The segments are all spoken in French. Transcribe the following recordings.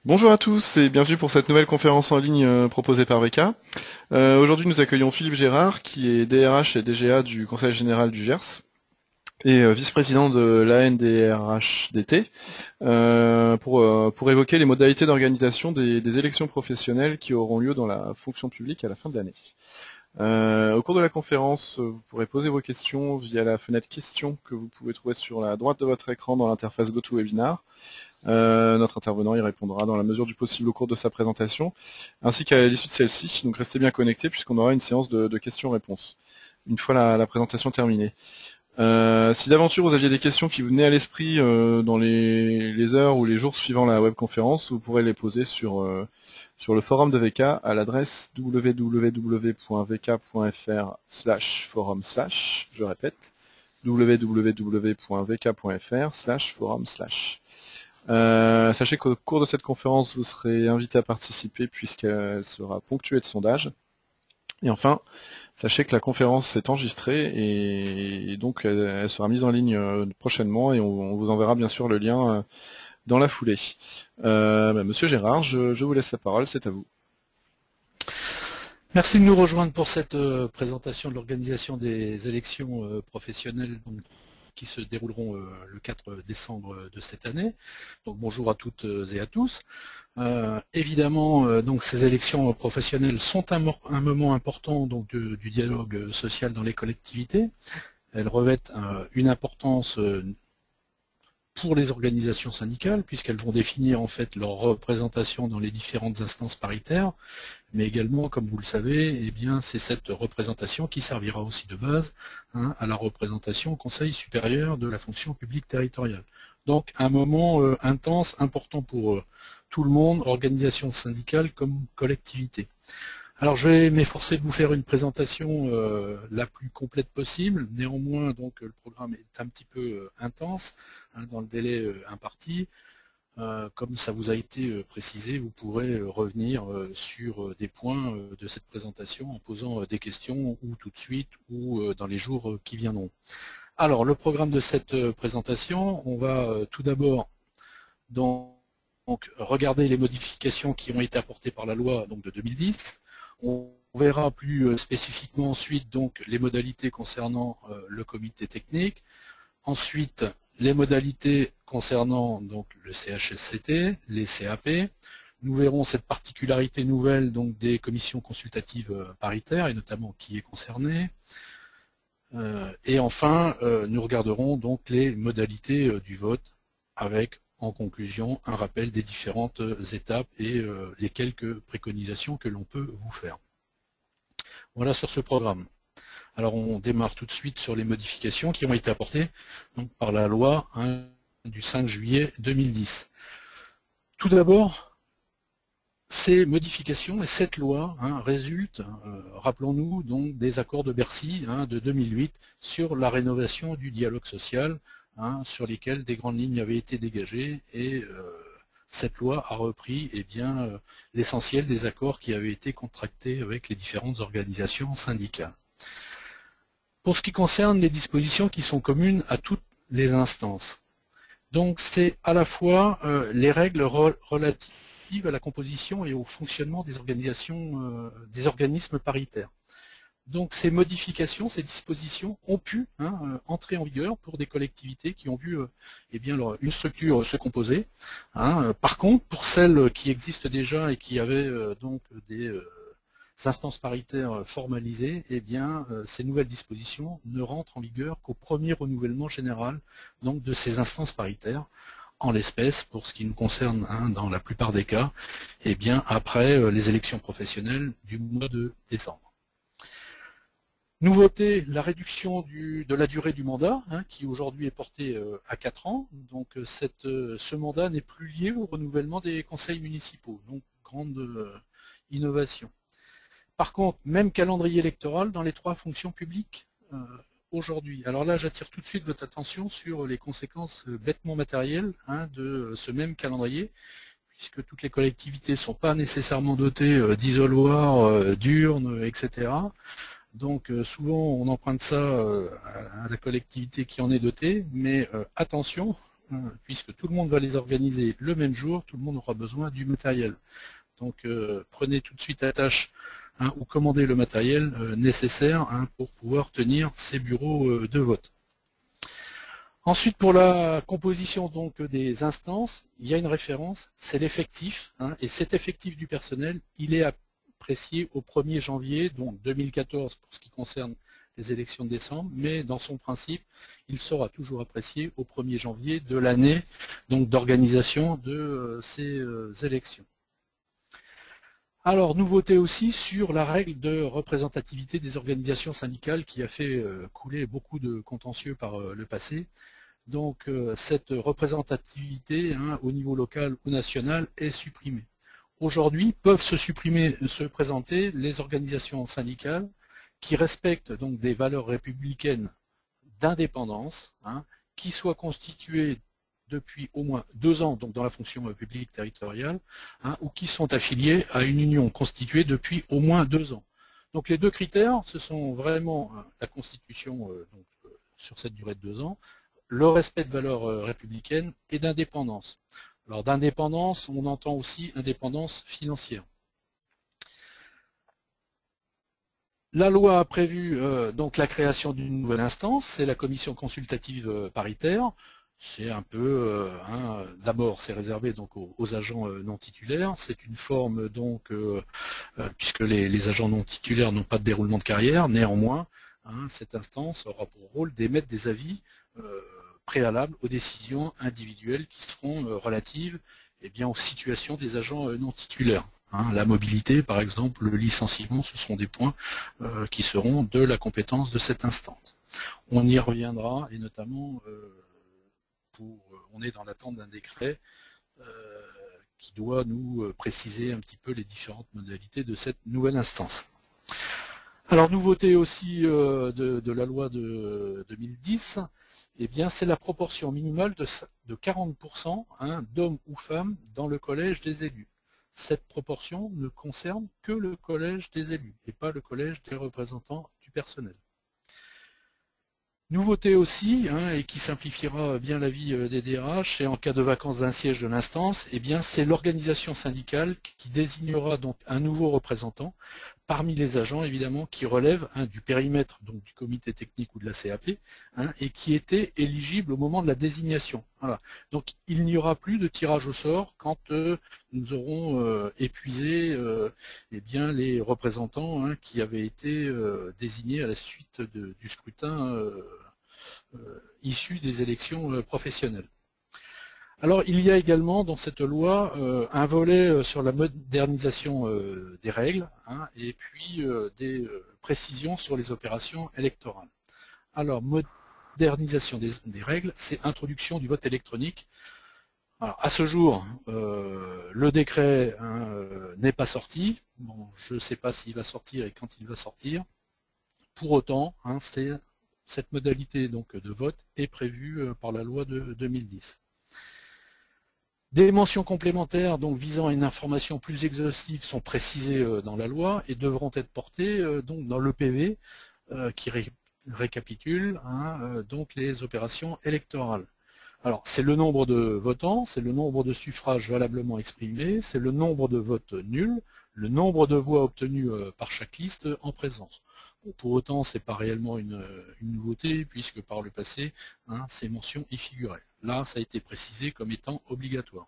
Bonjour à tous et bienvenue pour cette nouvelle conférence en ligne proposée par VK. Aujourd'hui nous accueillons Philippe Gérard qui est DRH et DGA du Conseil général du Gers et vice-président de l'ANDRHDT pour évoquer les modalités d'organisation des élections professionnelles qui auront lieu dans la fonction publique à la fin de l'année. Au cours de la conférence, vous pourrez poser vos questions via la fenêtre questions que vous pouvez trouver sur la droite de votre écran dans l'interface GoToWebinar. Notre intervenant y répondra dans la mesure du possible au cours de sa présentation, ainsi qu'à l'issue de celle-ci, donc restez bien connectés puisqu'on aura une séance de questions-réponses, une fois la présentation terminée. Si d'aventure vous aviez des questions qui vous venaient à l'esprit dans les heures ou les jours suivant la webconférence, vous pourrez les poser sur le forum de VK à l'adresse www.vk.fr/forum/, je répète, www.vk.fr/forum/. Sachez qu'au cours de cette conférence, vous serez invité à participer puisqu'elle sera ponctuée de sondages. Et enfin, sachez que la conférence est enregistrée et donc elle sera mise en ligne prochainement et on vous enverra bien sûr le lien dans la foulée. Monsieur Gérard, je vous laisse la parole, c'est à vous. Merci de nous rejoindre pour cette présentation de l'organisation des élections professionnelles qui se dérouleront le 4 décembre de cette année. Donc bonjour à toutes et à tous. Évidemment, donc ces élections professionnelles sont un moment important donc, du dialogue social dans les collectivités. Elles revêtent une importance pour les organisations syndicales, puisqu'elles vont définir en fait leur représentation dans les différentes instances paritaires, mais également, comme vous le savez, eh bien, c'est cette représentation qui servira aussi de base à la représentation au Conseil supérieur de la fonction publique territoriale. Donc un moment intense, important pour tout le monde, organisation syndicale comme collectivité. Alors je vais m'efforcer de vous faire une présentation la plus complète possible. Néanmoins, donc le programme est un petit peu intense dans le délai imparti. Comme ça vous a été précisé, vous pourrez revenir sur des points de cette présentation en posant des questions ou tout de suite ou dans les jours qui viendront. Alors le programme de cette présentation, on va tout d'abord donc regarder les modifications qui ont été apportées par la loi donc, de 2010. On verra plus spécifiquement ensuite donc les modalités concernant le comité technique. Ensuite, les modalités concernant donc le CHSCT, les CAP. Nous verrons cette particularité nouvelle donc des commissions consultatives paritaires et notamment qui est concerné. Et enfin, nous regarderons donc les modalités du vote avec en conclusion un rappel des différentes étapes et les quelques préconisations que l'on peut vous faire. Voilà sur ce programme. Alors on démarre tout de suite sur les modifications qui ont été apportées donc, par la loi du 5 juillet 2010. Tout d'abord, ces modifications et cette loi résultent, rappelons-nous, donc des accords de Bercy de 2008 sur la rénovation du dialogue social, sur lesquels des grandes lignes avaient été dégagées et cette loi a repris l'essentiel des accords qui avaient été contractés avec les différentes organisations syndicales. Pour ce qui concerne les dispositions qui sont communes à toutes les instances, donc c'est à la fois les règles relatives à la composition et au fonctionnement des organisations, des organismes paritaires. Donc ces modifications, ces dispositions ont pu entrer en vigueur pour des collectivités qui ont vu une structure se composer. Par contre, pour celles qui existent déjà et qui avaient donc des instances paritaires formalisées, ces nouvelles dispositions ne rentrent en vigueur qu'au premier renouvellement général donc, de ces instances paritaires. En l'espèce, pour ce qui nous concerne dans la plupart des cas, après les élections professionnelles du mois de décembre. Nouveauté, la réduction de la durée du mandat, qui aujourd'hui est portée à 4 ans. Donc ce mandat n'est plus lié au renouvellement des conseils municipaux. Donc grande innovation. Par contre, même calendrier électoral dans les 3 fonctions publiques aujourd'hui. Alors là, j'attire tout de suite votre attention sur les conséquences bêtement matérielles de ce même calendrier, puisque toutes les collectivités ne sont pas nécessairement dotées d'isoloirs, d'urnes, etc. Donc souvent on emprunte ça à la collectivité qui en est dotée, mais attention, puisque tout le monde va les organiser le même jour, tout le monde aura besoin du matériel. Donc prenez tout de suite à tâche ou commandez le matériel nécessaire pour pouvoir tenir ces bureaux de vote. Ensuite, pour la composition donc des instances, il y a une référence, c'est l'effectif, et cet effectif du personnel, il est apprécié au 1er janvier, donc 2014 pour ce qui concerne les élections de décembre, mais dans son principe, il sera toujours apprécié au 1er janvier de l'année donc d'organisation de ces élections. Alors, nouveauté aussi sur la règle de représentativité des organisations syndicales qui a fait couler beaucoup de contentieux par le passé. Donc, cette représentativité au niveau local ou national est supprimée. Aujourd'hui, peuvent se présenter les organisations syndicales qui respectent donc des valeurs républicaines d'indépendance, qui soient constituées depuis au moins 2 ans donc dans la fonction publique territoriale, ou qui sont affiliés à une union constituée depuis au moins 2 ans. Donc les 2 critères, ce sont vraiment la constitution sur cette durée de 2 ans, le respect de valeurs républicaines et d'indépendance. Alors d'indépendance, on entend aussi indépendance financière. La loi a prévu donc la création d'une nouvelle instance, c'est la commission consultative paritaire. C'est un peu, d'abord c'est réservé donc aux agents non titulaires, c'est une forme donc, puisque les agents non titulaires n'ont pas de déroulement de carrière, néanmoins, cette instance aura pour rôle d'émettre des avis préalables aux décisions individuelles qui seront relatives aux situations des agents non titulaires. La mobilité par exemple, le licenciement, ce seront des points qui seront de la compétence de cette instance. On y reviendra et notamment on est dans l'attente d'un décret qui doit nous préciser un petit peu les différentes modalités de cette nouvelle instance. Alors, nouveauté aussi de la loi de 2010, c'est la proportion minimale de 40% d'hommes ou femmes dans le collège des élus. Cette proportion ne concerne que le collège des élus et pas le collège des représentants du personnel. Nouveauté aussi, et qui simplifiera bien la vie des DRH, et en cas de vacance d'un siège de l'instance, c'est l'organisation syndicale qui désignera donc un nouveau représentant parmi les agents évidemment qui relèvent du périmètre donc du comité technique ou de la CAP et qui étaient éligibles au moment de la désignation. Voilà. Donc il n'y aura plus de tirage au sort quand nous aurons épuisé les représentants qui avaient été désignés à la suite du scrutin issu des élections professionnelles. Alors il y a également dans cette loi un volet sur la modernisation des règles et puis des précisions sur les opérations électorales. Alors modernisation des règles, c'est introduction du vote électronique. Alors, à ce jour, le décret n'est pas sorti. Bon, je ne sais pas s'il va sortir et quand il va sortir. Pour autant, cette modalité donc, de vote est prévue par la loi de 2010. Des mentions complémentaires donc, visant à une information plus exhaustive sont précisées dans la loi et devront être portées donc, dans l'EPV qui récapitule donc les opérations électorales. Alors, c'est le nombre de votants, c'est le nombre de suffrages valablement exprimés, c'est le nombre de votes nuls, le nombre de voix obtenues par chaque liste en présence. Bon, pour autant, ce n'est pas réellement une nouveauté, puisque par le passé, ces mentions y figuraient. Là, ça a été précisé comme étant obligatoire.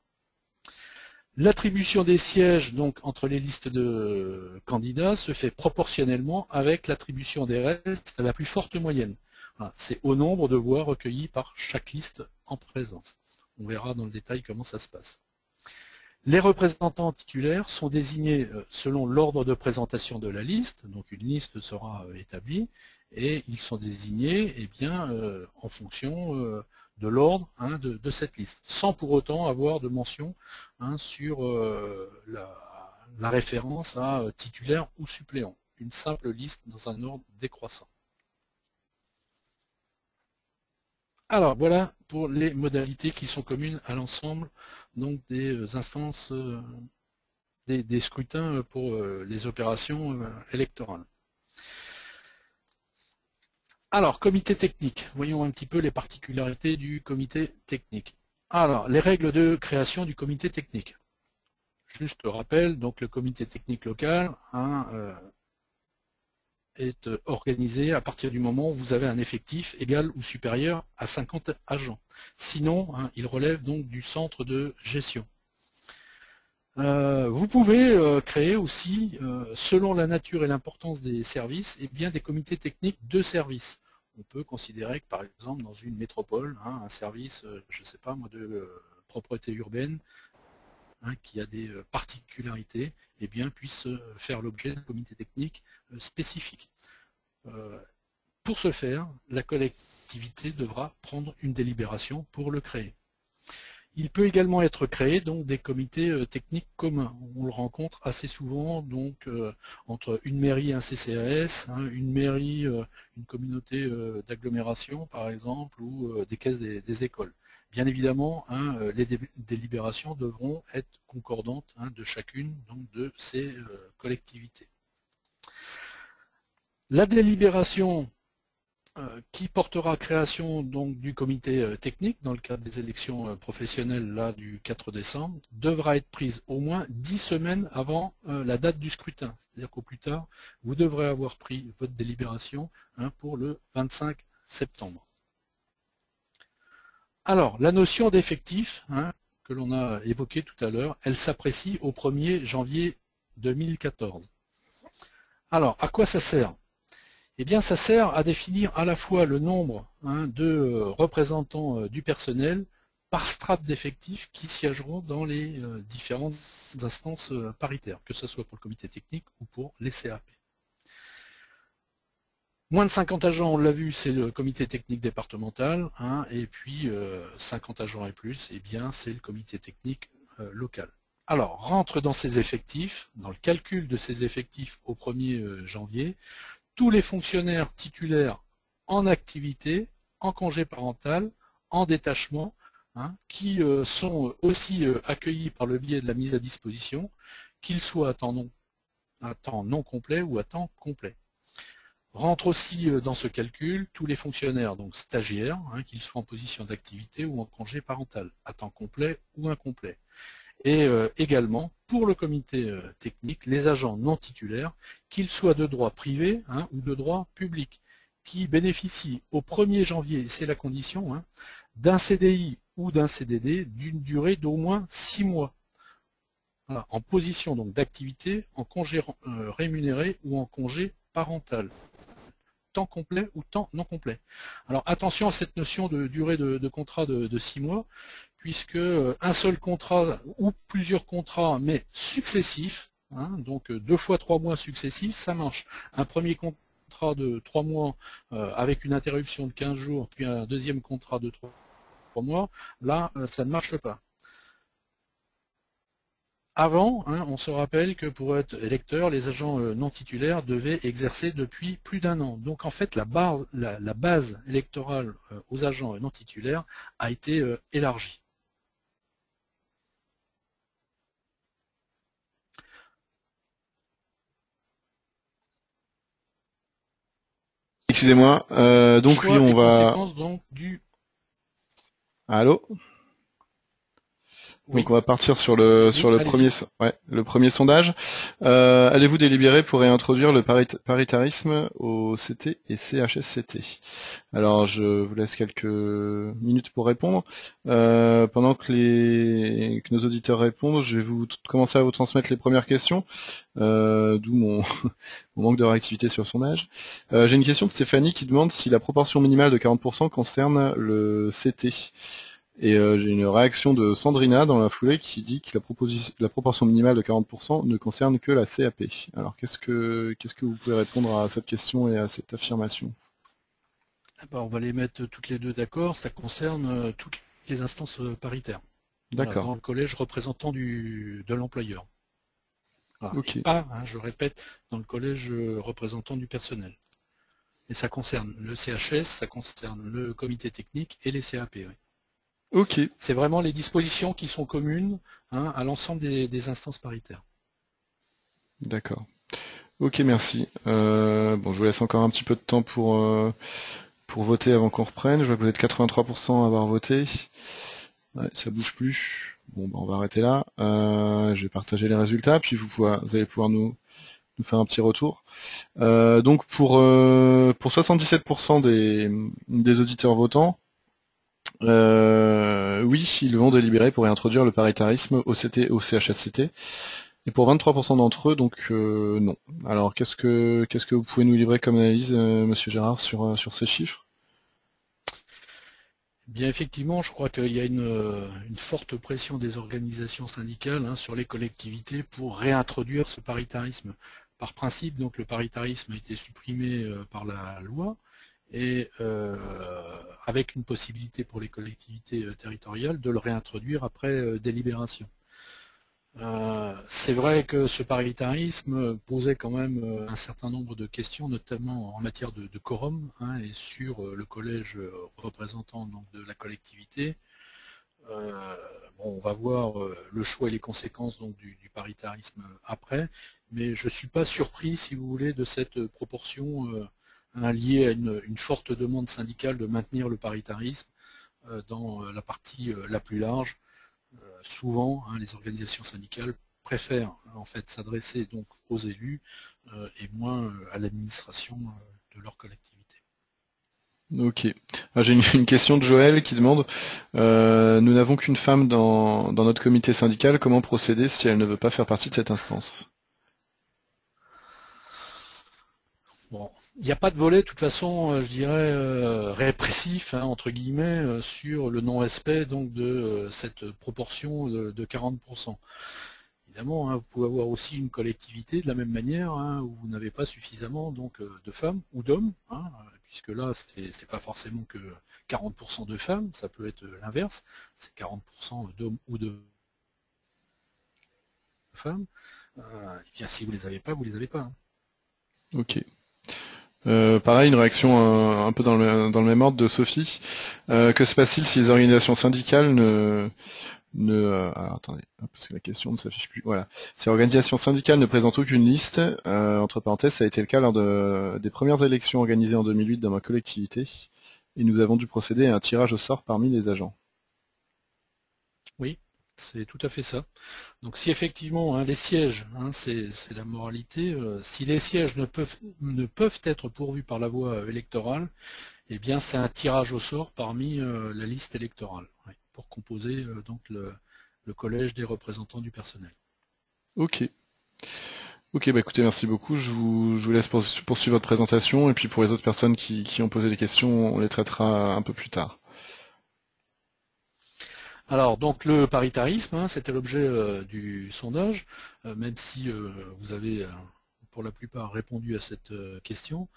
L'attribution des sièges donc, entre les listes de candidats se fait proportionnellement avec l'attribution des restes à la plus forte moyenne. Voilà, c'est au nombre de voix recueillies par chaque liste en présence. On verra dans le détail comment ça se passe. Les représentants titulaires sont désignés selon l'ordre de présentation de la liste, donc une liste sera établie, et ils sont désignés en fonction de l'ordre de cette liste, sans pour autant avoir de mention sur la référence à titulaire ou suppléant, une simple liste dans un ordre décroissant. Alors voilà pour les modalités qui sont communes à l'ensemble donc des instances, des scrutins pour les opérations électorales. Alors, comité technique, voyons un petit peu les particularités du comité technique. Alors, les règles de création du comité technique. Juste rappel, donc le comité technique local est organisé à partir du moment où vous avez un effectif égal ou supérieur à 50 agents. Sinon, il relève donc du centre de gestion. Vous pouvez créer aussi, selon la nature et l'importance des services, des comités techniques de services. On peut considérer que par exemple dans une métropole, un service, je ne sais pas moi, de propreté urbaine, qui a des particularités, puisse faire l'objet d'un comité technique spécifique. Pour ce faire, la collectivité devra prendre une délibération pour le créer. Il peut également être créé donc des comités techniques communs. On le rencontre assez souvent donc entre une mairie et un CCAS, une mairie, une communauté d'agglomération par exemple, ou des caisses des écoles. Bien évidemment, les délibérations devront être concordantes de chacune donc, de ces collectivités. La délibération qui portera création donc du comité technique dans le cadre des élections professionnelles là, du 4 décembre devra être prise au moins 10 semaines avant la date du scrutin. C'est-à-dire qu'au plus tard, vous devrez avoir pris votre délibération pour le 25 septembre. Alors, la notion d'effectif que l'on a évoquée tout à l'heure, elle s'apprécie au 1er janvier 2014. Alors, à quoi ça sert ? Eh bien, ça sert à définir à la fois le nombre de représentants du personnel par strate d'effectifs qui siégeront dans les différentes instances paritaires, que ce soit pour le comité technique ou pour les CAP. Moins de 50 agents, on l'a vu, c'est le comité technique départemental, et puis 50 agents et plus, c'est le comité technique local. Alors, rentre dans ces effectifs, dans le calcul de ces effectifs au 1er janvier, tous les fonctionnaires titulaires en activité, en congé parental, en détachement, qui sont aussi accueillis par le biais de la mise à disposition, qu'ils soient à temps non complet ou à temps complet. Rentrent aussi dans ce calcul tous les fonctionnaires donc stagiaires, qu'ils soient en position d'activité ou en congé parental, à temps complet ou incomplet. Et également, pour le comité technique, les agents non titulaires, qu'ils soient de droit privé ou de droit public, qui bénéficient au 1er janvier, c'est la condition, d'un CDI ou d'un CDD d'une durée d'au moins 6 mois, voilà, en position donc d'activité, en congé rémunéré ou en congé parental, temps complet ou temps non complet. Alors attention à cette notion de durée de contrat de 6 mois, puisque un seul contrat ou plusieurs contrats, mais successifs, donc 2 fois 3 mois successifs, ça marche. Un premier contrat de 3 mois avec une interruption de 15 jours, puis un deuxième contrat de 3 mois, là, ça ne marche pas. Avant, on se rappelle que pour être électeur, les agents non titulaires devaient exercer depuis plus d'1 an. Donc en fait, la base électorale aux agents non titulaires a été élargie. Excusez-moi, donc oui, on va... Donc, du... Allô ? Oui. Donc on va partir sur le premier sondage. Allez-vous délibérer pour réintroduire le paritarisme au CT et CHSCT? Alors je vous laisse quelques minutes pour répondre. Pendant que nos auditeurs répondent, je vais commencer à vous transmettre les premières questions, d'où mon manque de réactivité sur le sondage. J'ai une question de Stéphanie qui demande si la proportion minimale de 40% concerne le CT. Et j'ai une réaction de Sandrina dans la foulée qui dit que la proportion minimale de 40% ne concerne que la CAP. Alors qu'est-ce que vous pouvez répondre à cette question et à cette affirmation? On va les mettre toutes les deux d'accord, ça concerne toutes les instances paritaires. D'accord. Voilà, dans le collège représentant de l'employeur. Voilà. Okay. Et pas, je répète, dans le collège représentant du personnel. Et ça concerne le CHS, ça concerne le comité technique et les CAP. Oui. Ok. C'est vraiment les dispositions qui sont communes à l'ensemble des instances paritaires. D'accord. Ok, merci. Bon, je vous laisse encore un petit peu de temps pour voter avant qu'on reprenne. Je vois que vous êtes 83% à avoir voté. Ouais, ça bouge plus. Bon, bah, on va arrêter là. Je vais partager les résultats, puis vous allez pouvoir nous faire un petit retour. Donc pour 77% des auditeurs votants, oui, ils vont délibérer pour réintroduire le paritarisme au CHSCT. Et pour 23% d'entre eux, donc non. Alors qu'est-ce que vous pouvez nous livrer comme analyse, Monsieur Gérard, sur ces chiffres? Bien effectivement, je crois qu'il y a une forte pression des organisations syndicales sur les collectivités pour réintroduire ce paritarisme. Par principe, donc le paritarisme a été supprimé par la loi et avec une possibilité pour les collectivités territoriales de le réintroduire après délibération. C'est vrai que ce paritarisme posait quand même un certain nombre de questions, notamment en matière de quorum, et sur le collège représentant donc, de la collectivité. Bon, on va voir le choix et les conséquences donc, du paritarisme après, mais je ne suis pas surpris, si vous voulez, de cette proportion liée à une forte demande syndicale de maintenir le paritarisme dans la partie la plus large. Souvent, les organisations syndicales préfèrent en fait s'adresser donc aux élus et moins à l'administration de leur collectivité. Ok. Ah, j'ai une question de Joël qui demande nous n'avons qu'une femme dans notre comité syndical, comment procéder si elle ne veut pas faire partie de cette instance? Bon, il n'y a pas de volet, de toute façon, je dirais, répressif, entre guillemets, sur le non-respect donc de cette proportion de 40%. Évidemment, vous pouvez avoir aussi une collectivité de la même manière où vous n'avez pas suffisamment donc de femmes ou d'hommes, puisque là c'est pas forcément que 40% de femmes, ça peut être l'inverse, c'est 40% d'hommes ou de femmes. Et bien si vous les avez pas, vous les avez pas. Ok. Pareil, une réaction un peu dans le même ordre de Sophie. Que se passe-t-il si les organisations syndicales alors, attendez, parce que la question ne s'affiche plus. Voilà. Si l'organisation syndicale ne présente aucune liste, entre parenthèses, ça a été le cas lors des premières élections organisées en 2008 dans ma collectivité, et nous avons dû procéder à un tirage au sort parmi les agents. Oui, c'est tout à fait ça. Donc si effectivement les sièges, c'est la moralité, si les sièges ne peuvent être pourvus par la voie électorale, eh bien c'est un tirage au sort parmi la liste électorale, pour composer donc le collège des représentants du personnel. Ok. Ok, bah écoutez, merci beaucoup. Je vous laisse poursuivre votre présentation, et puis pour les autres personnes qui ont posé des questions, on les traitera un peu plus tard. Alors donc le paritarisme, c'était l'objet du sondage, même si vous avez pour la plupart répondu à cette question.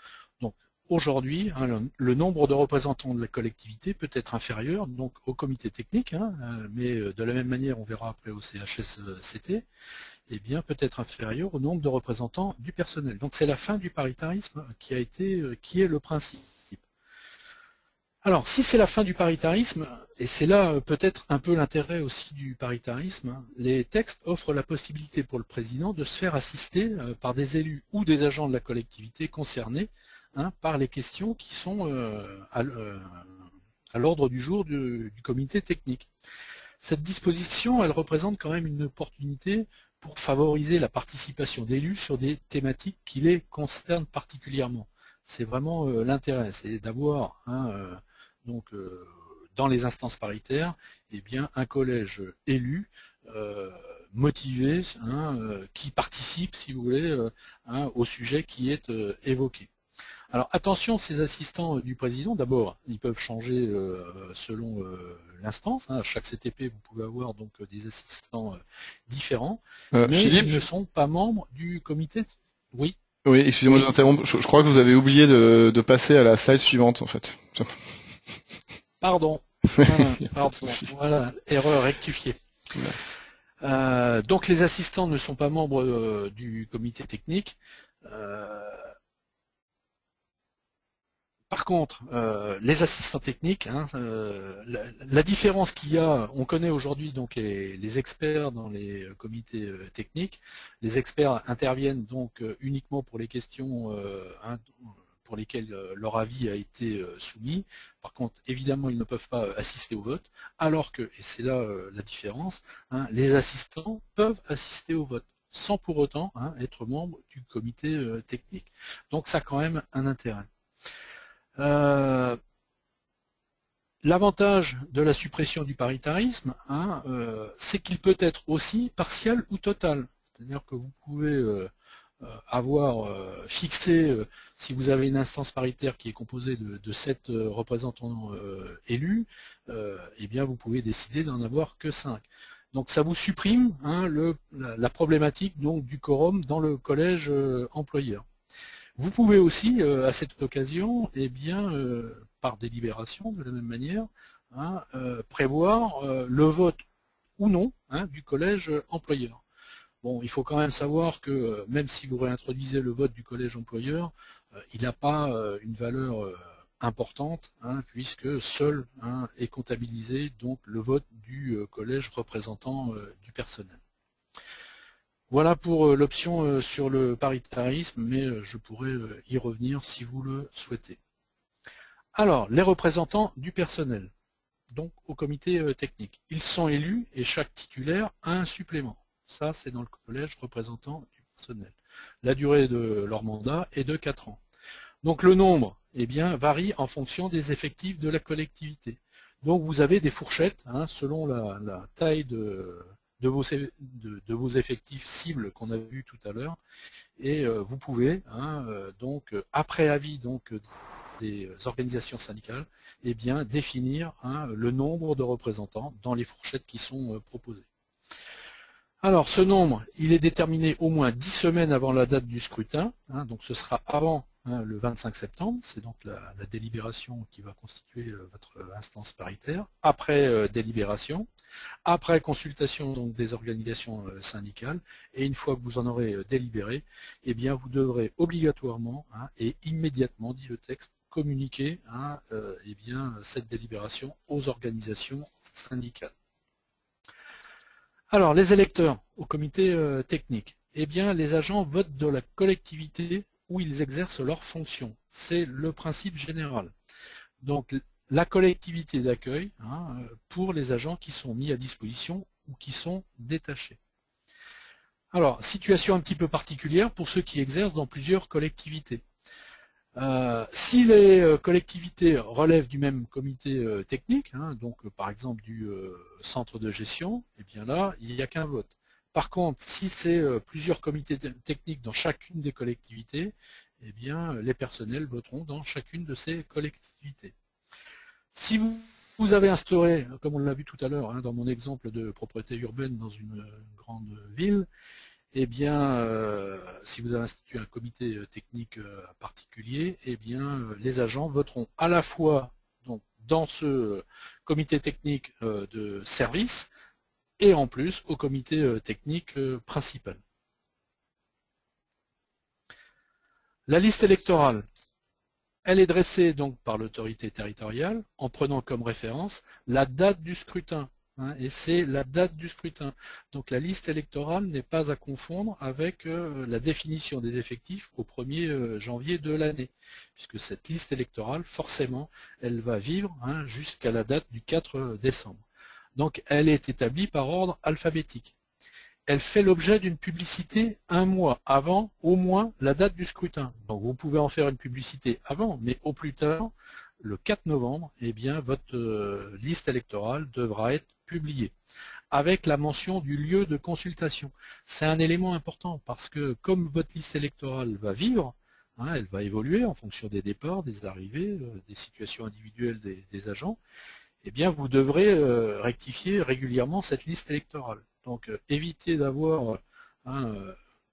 Donc aujourd'hui, le nombre de représentants de la collectivité peut être inférieur donc au comité technique, mais de la même manière, on verra après au CHSCT, eh bien peut être inférieur au nombre de représentants du personnel. Donc c'est la fin du paritarisme qui est le principe. Alors, si c'est la fin du paritarisme, et c'est là peut-être un peu l'intérêt aussi du paritarisme, les textes offrent la possibilité pour le président de se faire assister par des élus ou des agents de la collectivité concernés par les questions qui sont à l'ordre du jour du comité technique. Cette disposition, elle représente quand même une opportunité pour favoriser la participation d'élus sur des thématiques qui les concernent particulièrement. C'est vraiment l'intérêt, c'est d'avoir donc dans les instances paritaires, eh bien, un collège élu, motivé, qui participe, si vous voulez, au sujet qui est évoqué. Alors attention, ces assistants du président, d'abord, ils peuvent changer selon l'instance. À chaque CTP, vous pouvez avoir donc des assistants différents, mais ils Philippe? ne sont pas membres du comité. Oui, Oui, excusez-moi de oui, vous interrompre. Je crois que vous avez oublié de passer à la slide suivante, en fait. pardon. Il y a pas de Pardon, souci. voilà, erreur rectifiée. Donc les assistants ne sont pas membres du comité technique. Par contre, les assistants techniques, la différence qu'il y a, on connaît aujourd'hui donc les experts dans les comités techniques. Les experts interviennent donc uniquement pour les questions pour lesquels leur avis a été soumis. Par contre, évidemment, ils ne peuvent pas assister au vote, alors que, et c'est là la différence, hein, les assistants peuvent assister au vote, sans pour autant être membre du comité technique. Donc ça a quand même un intérêt. L'avantage de la suppression du paritarisme, c'est qu'il peut être aussi partiel ou total. C'est-à-dire que vous pouvez avoir fixé, si vous avez une instance paritaire qui est composée de 7 représentants élus, eh bien vous pouvez décider d'en avoir que 5. Donc ça vous supprime la problématique donc, du quorum dans le collège employeur. Vous pouvez aussi, à cette occasion, eh bien, par délibération, de la même manière, prévoir le vote ou non du collège employeur. Bon, il faut quand même savoir que même si vous réintroduisez le vote du collège employeur, il n'a pas une valeur importante, puisque seul est comptabilisé donc le vote du collège représentant du personnel. Voilà pour l'option sur le paritarisme, mais je pourrais y revenir si vous le souhaitez. Alors, les représentants du personnel, donc au comité technique. Ils sont élus et chaque titulaire a un supplément. Ça, c'est dans le collège représentant du personnel. La durée de leur mandat est de 4 ans. Donc le nombre varie en fonction des effectifs de la collectivité. Donc vous avez des fourchettes selon la taille de vos effectifs cibles qu'on a vu tout à l'heure, et vous pouvez donc après avis donc des organisations syndicales définir le nombre de représentants dans les fourchettes qui sont proposées. Alors ce nombre, il est déterminé au moins 10 semaines avant la date du scrutin, donc ce sera avant le 25 septembre, c'est donc la délibération qui va constituer votre instance paritaire, après délibération, après consultation donc, des organisations syndicales, et une fois que vous en aurez délibéré, eh bien vous devrez obligatoirement et immédiatement, dit le texte, communiquer cette délibération aux organisations syndicales. Alors, les électeurs au comité technique, eh bien, les agents votent de la collectivité où ils exercent leurs fonctions. C'est le principe général. Donc, la collectivité d'accueil pour les agents qui sont mis à disposition ou qui sont détachés. Alors, situation un petit peu particulière pour ceux qui exercent dans plusieurs collectivités. Si les collectivités relèvent du même comité technique, donc par exemple du centre de gestion, eh bien là, il n'y a qu'un vote. Par contre, si c'est plusieurs comités techniques dans chacune des collectivités, eh bien les personnels voteront dans chacune de ces collectivités. Si vous avez instauré, comme on l'a vu tout à l'heure dans mon exemple de propriété urbaine dans une grande ville, eh bien, si vous avez institué un comité technique particulier, eh bien, les agents voteront à la fois donc, dans ce comité technique de service et en plus au comité technique principal. La liste électorale, elle est dressée donc par l'autorité territoriale en prenant comme référence la date du scrutin. Et c'est la date du scrutin. Donc la liste électorale n'est pas à confondre avec la définition des effectifs au 1er janvier de l'année, puisque cette liste électorale, forcément, elle va vivre jusqu'à la date du 4 décembre. Donc elle est établie par ordre alphabétique. Elle fait l'objet d'une publicité un mois avant, au moins, la date du scrutin. Donc vous pouvez en faire une publicité avant, mais au plus tard, le 4 novembre, eh bien, votre liste électorale devra être publiée, avec la mention du lieu de consultation. C'est un élément important parce que comme votre liste électorale va vivre, elle va évoluer en fonction des départs, des arrivées, des situations individuelles des agents, eh bien vous devrez rectifier régulièrement cette liste électorale. Donc évitez d'avoir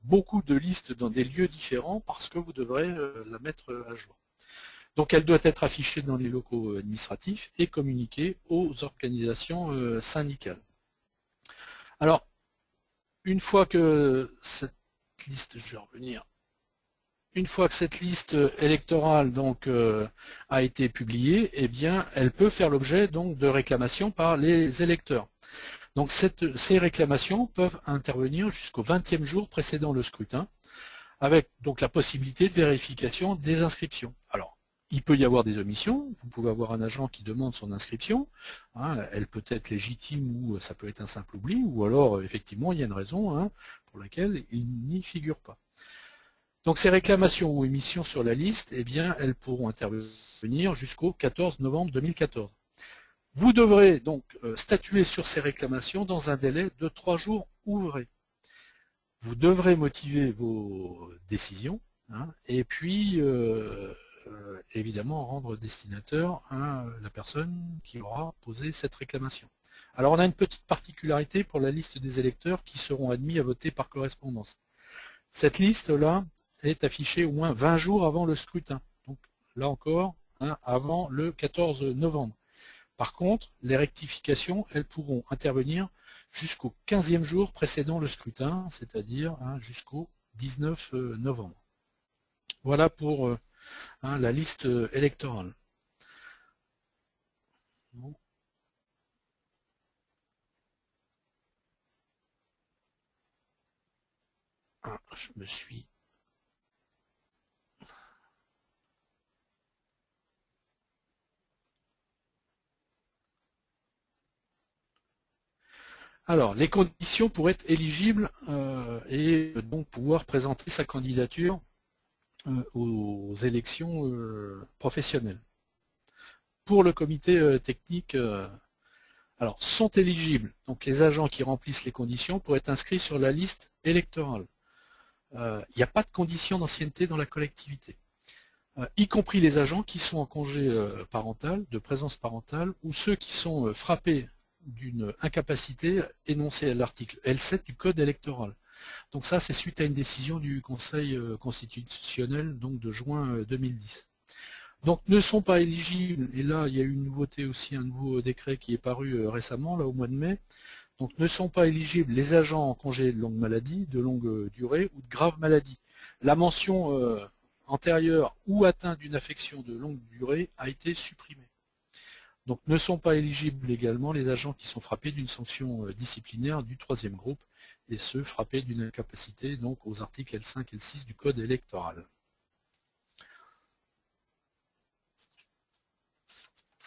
beaucoup de listes dans des lieux différents parce que vous devrez la mettre à jour. Donc elle doit être affichée dans les locaux administratifs et communiquée aux organisations syndicales. Alors, une fois que cette liste, je vais revenir, une fois que cette liste électorale donc a été publiée, eh bien elle peut faire l'objet donc de réclamations par les électeurs. Donc ces réclamations peuvent intervenir jusqu'au 20e jour précédant le scrutin, avec donc la possibilité de vérification des inscriptions. Alors, il peut y avoir des omissions, vous pouvez avoir un agent qui demande son inscription, hein, elle peut être légitime ou ça peut être un simple oubli, ou alors effectivement il y a une raison hein, pour laquelle il n'y figure pas. Donc ces réclamations ou émissions sur la liste, eh bien, elles pourront intervenir jusqu'au 14 novembre 2014. Vous devrez donc statuer sur ces réclamations dans un délai de 3 jours ouvrés. Vous devrez motiver vos décisions hein, et puis évidemment rendre destinataire à la personne qui aura posé cette réclamation. Alors on a une petite particularité pour la liste des électeurs qui seront admis à voter par correspondance. Cette liste-là est affichée au moins 20 jours avant le scrutin. Donc là encore, hein, avant le 14 novembre. Par contre, les rectifications, elles pourront intervenir jusqu'au 15e jour précédant le scrutin, c'est-à-dire hein, jusqu'au 19 novembre. Voilà pour hein, la liste électorale. Bon. Ah, je me suis... Alors, les conditions pour être éligible et donc pouvoir présenter sa candidature aux élections professionnelles. Pour le comité technique, alors sont éligibles donc les agents qui remplissent les conditions pour être inscrits sur la liste électorale. Il n'y a pas de condition d'ancienneté dans la collectivité, y compris les agents qui sont en congé parental, de présence parentale, ou ceux qui sont frappés d'une incapacité énoncée à l'article L7 du Code électoral. Donc ça, c'est suite à une décision du Conseil constitutionnel donc de juin 2010. Donc ne sont pas éligibles, et là il y a eu une nouveauté aussi, un nouveau décret qui est paru récemment, là au mois de mai, donc ne sont pas éligibles les agents en congé de longue maladie, de longue durée ou de grave maladie. La mention antérieure ou atteinte d'une affection de longue durée a été supprimée. Donc ne sont pas éligibles également les agents qui sont frappés d'une sanction disciplinaire du 3e groupe, et ceux frappés d'une incapacité donc aux articles L5 et L6 du Code électoral.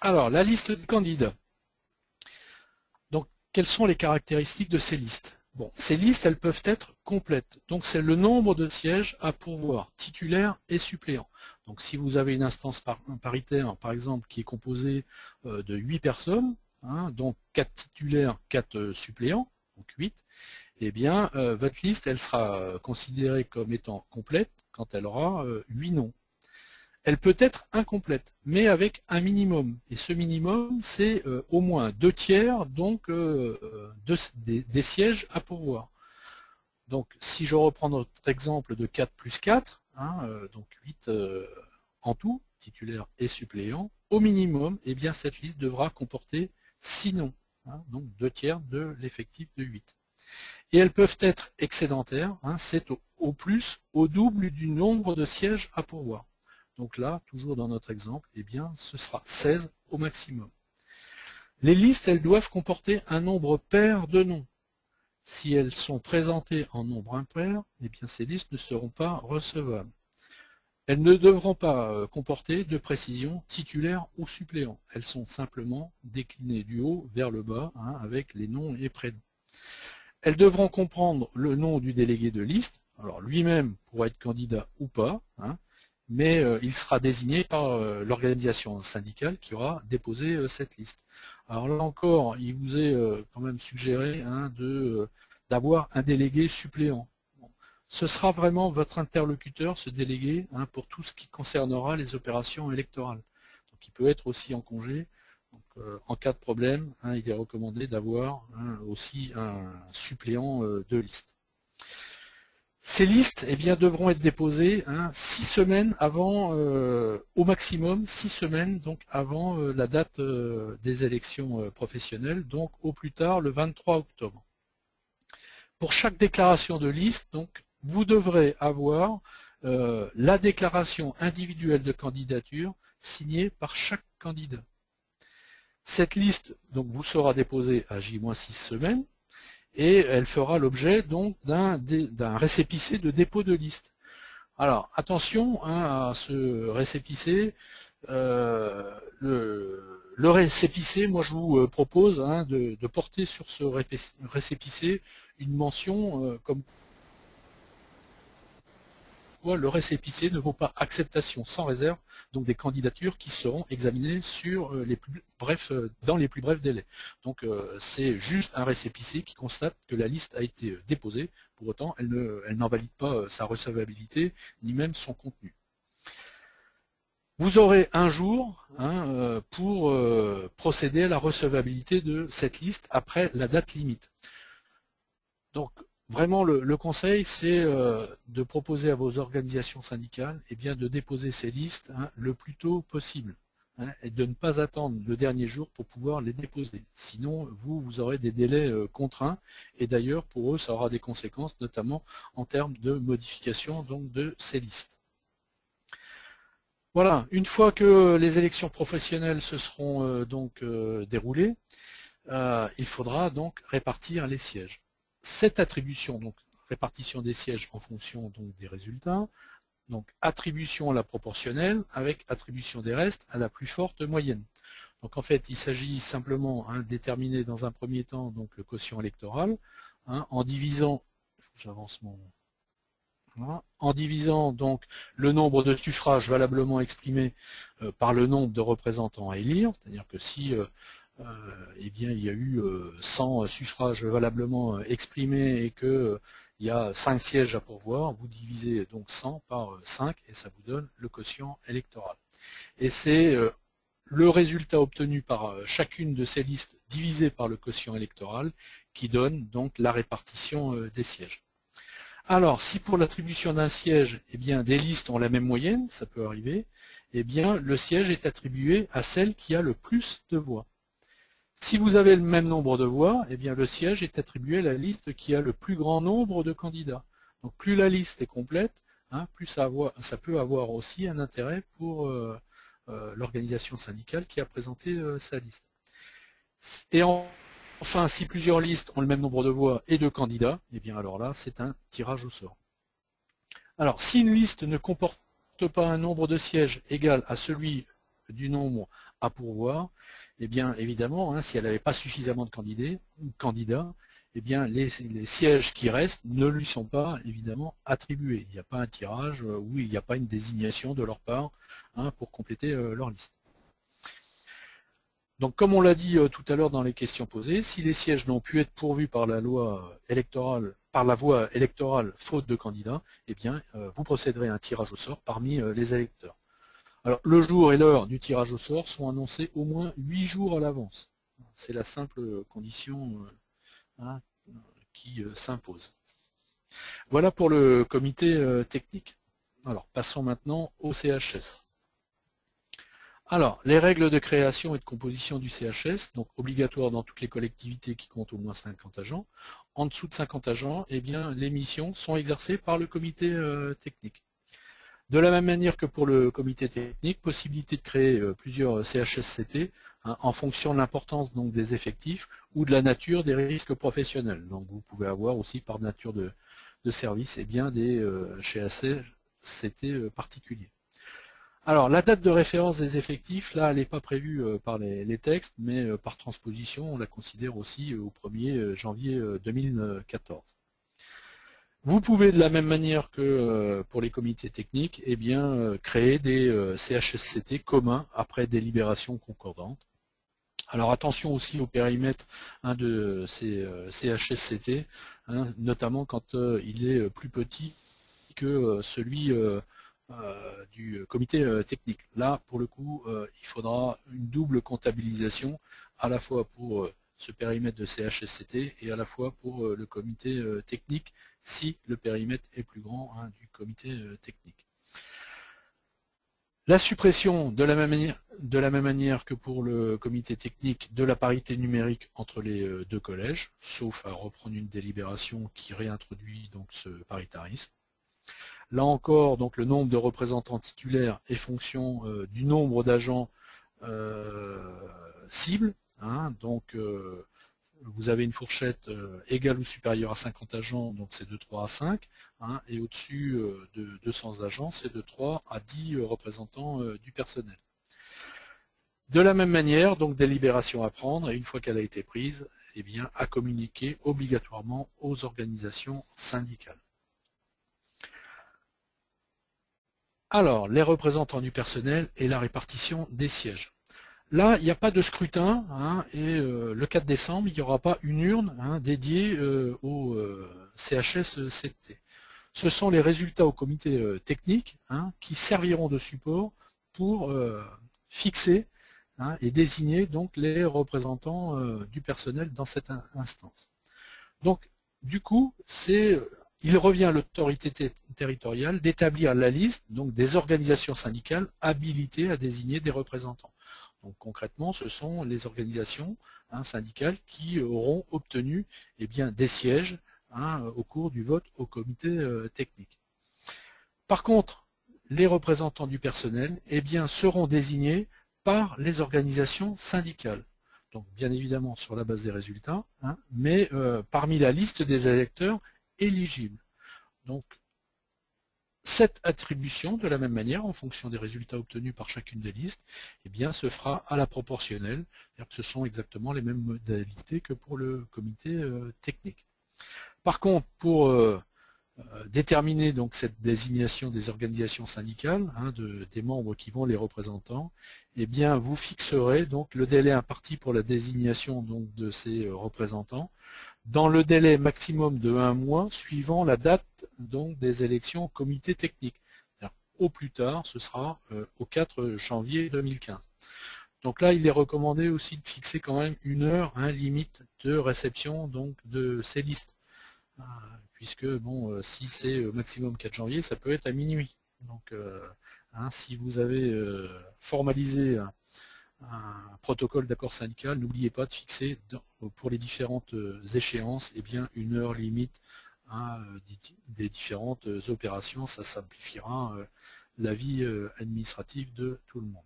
Alors, la liste de candidats. Donc, quelles sont les caractéristiques de ces listes? Bon, ces listes, elles peuvent être complètes. Donc, c'est le nombre de sièges à pourvoir, titulaires et suppléants. Donc, si vous avez une instance paritaire, par exemple, qui est composée de 8 personnes, hein, donc 4 titulaires, 4 suppléants, donc 8, eh bien, votre liste, elle sera considérée comme étant complète quand elle aura 8 noms. Elle peut être incomplète, mais avec un minimum. Et ce minimum, c'est au moins 2 tiers donc, des sièges à pourvoir. Donc, si je reprends notre exemple de 4 plus 4, hein, donc 8 en tout, titulaires et suppléants, au minimum, eh bien, cette liste devra comporter 6 noms, hein, donc 2 tiers de l'effectif de 8. Et elles peuvent être excédentaires, hein, c'est au plus au double du nombre de sièges à pourvoir. Donc là, toujours dans notre exemple, eh bien, ce sera 16 au maximum. Les listes, elles doivent comporter un nombre pair de noms. Si elles sont présentées en nombre impair, eh bien, ces listes ne seront pas recevables. Elles ne devront pas comporter de précision titulaire ou suppléant. Elles sont simplement déclinées du haut vers le bas, hein, avec les noms et prénoms. Elles devront comprendre le nom du délégué de liste. Alors lui-même pourra être candidat ou pas, hein, mais il sera désigné par l'organisation syndicale qui aura déposé cette liste. Alors là encore, il vous est quand même suggéré hein, d'avoir un délégué suppléant. Bon. Ce sera vraiment votre interlocuteur, ce délégué, hein, pour tout ce qui concernera les opérations électorales. Donc il peut être aussi en congé. Donc, en cas de problème, hein, il est recommandé d'avoir hein, aussi un suppléant de liste. Ces listes eh bien, devront être déposées 6 semaines avant, au maximum 6 semaines donc avant la date des élections professionnelles, donc au plus tard le 23 octobre. Pour chaque déclaration de liste, donc, vous devrez avoir la déclaration individuelle de candidature signée par chaque candidat. Cette liste donc, vous sera déposée à J-6 semaines, et elle fera l'objet donc d'un récépissé de dépôt de liste. Alors, attention à ce récépissé. Le récépissé, moi je vous propose de porter sur ce récépissé une mention comme quoi le récépissé ne vaut pas acceptation sans réserve, donc des candidatures qui seront examinées sur dans les plus brefs délais. Donc c'est juste un récépissé qui constate que la liste a été déposée, pour autant elle n'en valide pas sa recevabilité ni même son contenu. Vous aurez un jour pour procéder à la recevabilité de cette liste après la date limite. Donc vraiment le conseil c'est de proposer à vos organisations syndicales de déposer ces listes le plus tôt possible et de ne pas attendre le dernier jour pour pouvoir les déposer. Sinon vous aurez des délais contraints et d'ailleurs pour eux ça aura des conséquences notamment en termes de modification donc de ces listes. Voilà, une fois que les élections professionnelles se seront déroulées, il faudra donc répartir les sièges. Cette attribution, donc répartition des sièges en fonction donc des résultats, donc attribution à la proportionnelle avec attribution des restes à la plus forte moyenne. Donc en fait, il s'agit simplement de déterminer dans un premier temps donc le quotient électoral en divisant, j'avance mon... Voilà. En divisant donc le nombre de suffrages valablement exprimés par le nombre de représentants à élire, c'est-à-dire que si il y a eu 100 suffrages valablement exprimés et qu'il y a 5 sièges à pourvoir, vous divisez donc 100 par 5 et ça vous donne le quotient électoral. Et c'est le résultat obtenu par chacune de ces listes divisé par le quotient électoral qui donne donc la répartition des sièges. Alors, si pour l'attribution d'un siège, des listes ont la même moyenne, ça peut arriver, le siège est attribué à celle qui a le plus de voix. Si vous avez le même nombre de voix, le siège est attribué à la liste qui a le plus grand nombre de candidats. Donc plus la liste est complète, plus ça peut avoir aussi un intérêt pour l'organisation syndicale qui a présenté sa liste. Et enfin, si plusieurs listes ont le même nombre de voix et de candidats, alors là, c'est un tirage au sort. Alors, si une liste ne comporte pas un nombre de sièges égal à celui du nombre à pourvoir, évidemment, si elle n'avait pas suffisamment de candidats, les sièges qui restent ne lui sont pas évidemment attribués. Il n'y a pas un tirage ou il n'y a pas une désignation de leur part pour compléter leur liste. Donc comme on l'a dit tout à l'heure dans les questions posées, si les sièges n'ont pu être pourvus par la voie électorale faute de candidats, vous procéderez à un tirage au sort parmi les électeurs. Alors le jour et l'heure du tirage au sort sont annoncés au moins 8 jours à l'avance. C'est la simple condition qui s'impose. Voilà pour le comité technique. Alors passons maintenant au CHS. Alors, les règles de création et de composition du CHS, donc obligatoires dans toutes les collectivités qui comptent au moins 50 agents. En dessous de 50 agents, les missions sont exercées par le comité technique. De la même manière que pour le comité technique, possibilité de créer plusieurs CHSCT en fonction de l'importance des effectifs ou de la nature des risques professionnels. Donc vous pouvez avoir aussi par nature de service des CHSCT particuliers. Alors, la date de référence des effectifs, là, elle n'est pas prévue par les textes, mais par transposition, on la considère aussi au 1er janvier 2014. Vous pouvez, de la même manière que pour les comités techniques, créer des CHSCT communs après délibération concordante. Alors, attention aussi au périmètre de ces CHSCT, notamment quand il est plus petit que celui du comité technique. Là, pour le coup, il faudra une double comptabilisation, à la fois pour ce périmètre de CHSCT et à la fois pour le comité technique, si le périmètre est plus grand du comité technique. La suppression, de la même manière que pour le comité technique, de la parité numérique entre les deux collèges, sauf à reprendre une délibération qui réintroduit donc ce paritarisme. Là encore, donc le nombre de représentants titulaires est fonction du nombre d'agents cibles. Donc vous avez une fourchette égale ou supérieure à 50 agents, donc c'est de 3 à 5, hein, et au-dessus de 200 agents, c'est de 3 à 10 représentants du personnel. De la même manière, donc délibération à prendre, et une fois qu'elle a été prise, eh bien, à communiquer obligatoirement aux organisations syndicales. Alors, les représentants du personnel et la répartition des sièges. Là, il n'y a pas de scrutin, hein, et le 4 décembre, il n'y aura pas une urne, hein, dédiée au CHSCT. Ce sont les résultats au comité technique, hein, qui serviront de support pour fixer, hein, et désigner donc les représentants du personnel dans cette instance. Donc, du coup, il revient à l'autorité territoriale d'établir la liste donc, des organisations syndicales habilitées à désigner des représentants. Donc concrètement, ce sont les organisations, hein, syndicales qui auront obtenu, eh bien, des sièges, hein, au cours du vote au comité technique. Par contre, les représentants du personnel, eh bien, seront désignés par les organisations syndicales. Donc bien évidemment sur la base des résultats, hein, mais parmi la liste des électeurs éligibles. Donc cette attribution, de la même manière, en fonction des résultats obtenus par chacune des listes, eh bien, se fera à la proportionnelle, c'est-à-dire que ce sont exactement les mêmes modalités que pour le comité technique. Par contre, pour déterminer donc cette désignation des organisations syndicales, hein, des membres qui vont les représentants, eh bien vous fixerez donc le délai imparti pour la désignation donc de ces représentants dans le délai maximum de 1 mois suivant la date donc des élections au comité technique. Au plus tard, ce sera au 4 janvier 2015. Donc là, il est recommandé aussi de fixer quand même une heure, hein, limite de réception donc de ces listes. Puisque bon, si c'est maximum 4 janvier, ça peut être à minuit. Donc hein, si vous avez formalisé un protocole d'accord syndical, n'oubliez pas de fixer pour les différentes échéances, eh bien, une heure limite, hein, des différentes opérations. Ça simplifiera la vie administrative de tout le monde.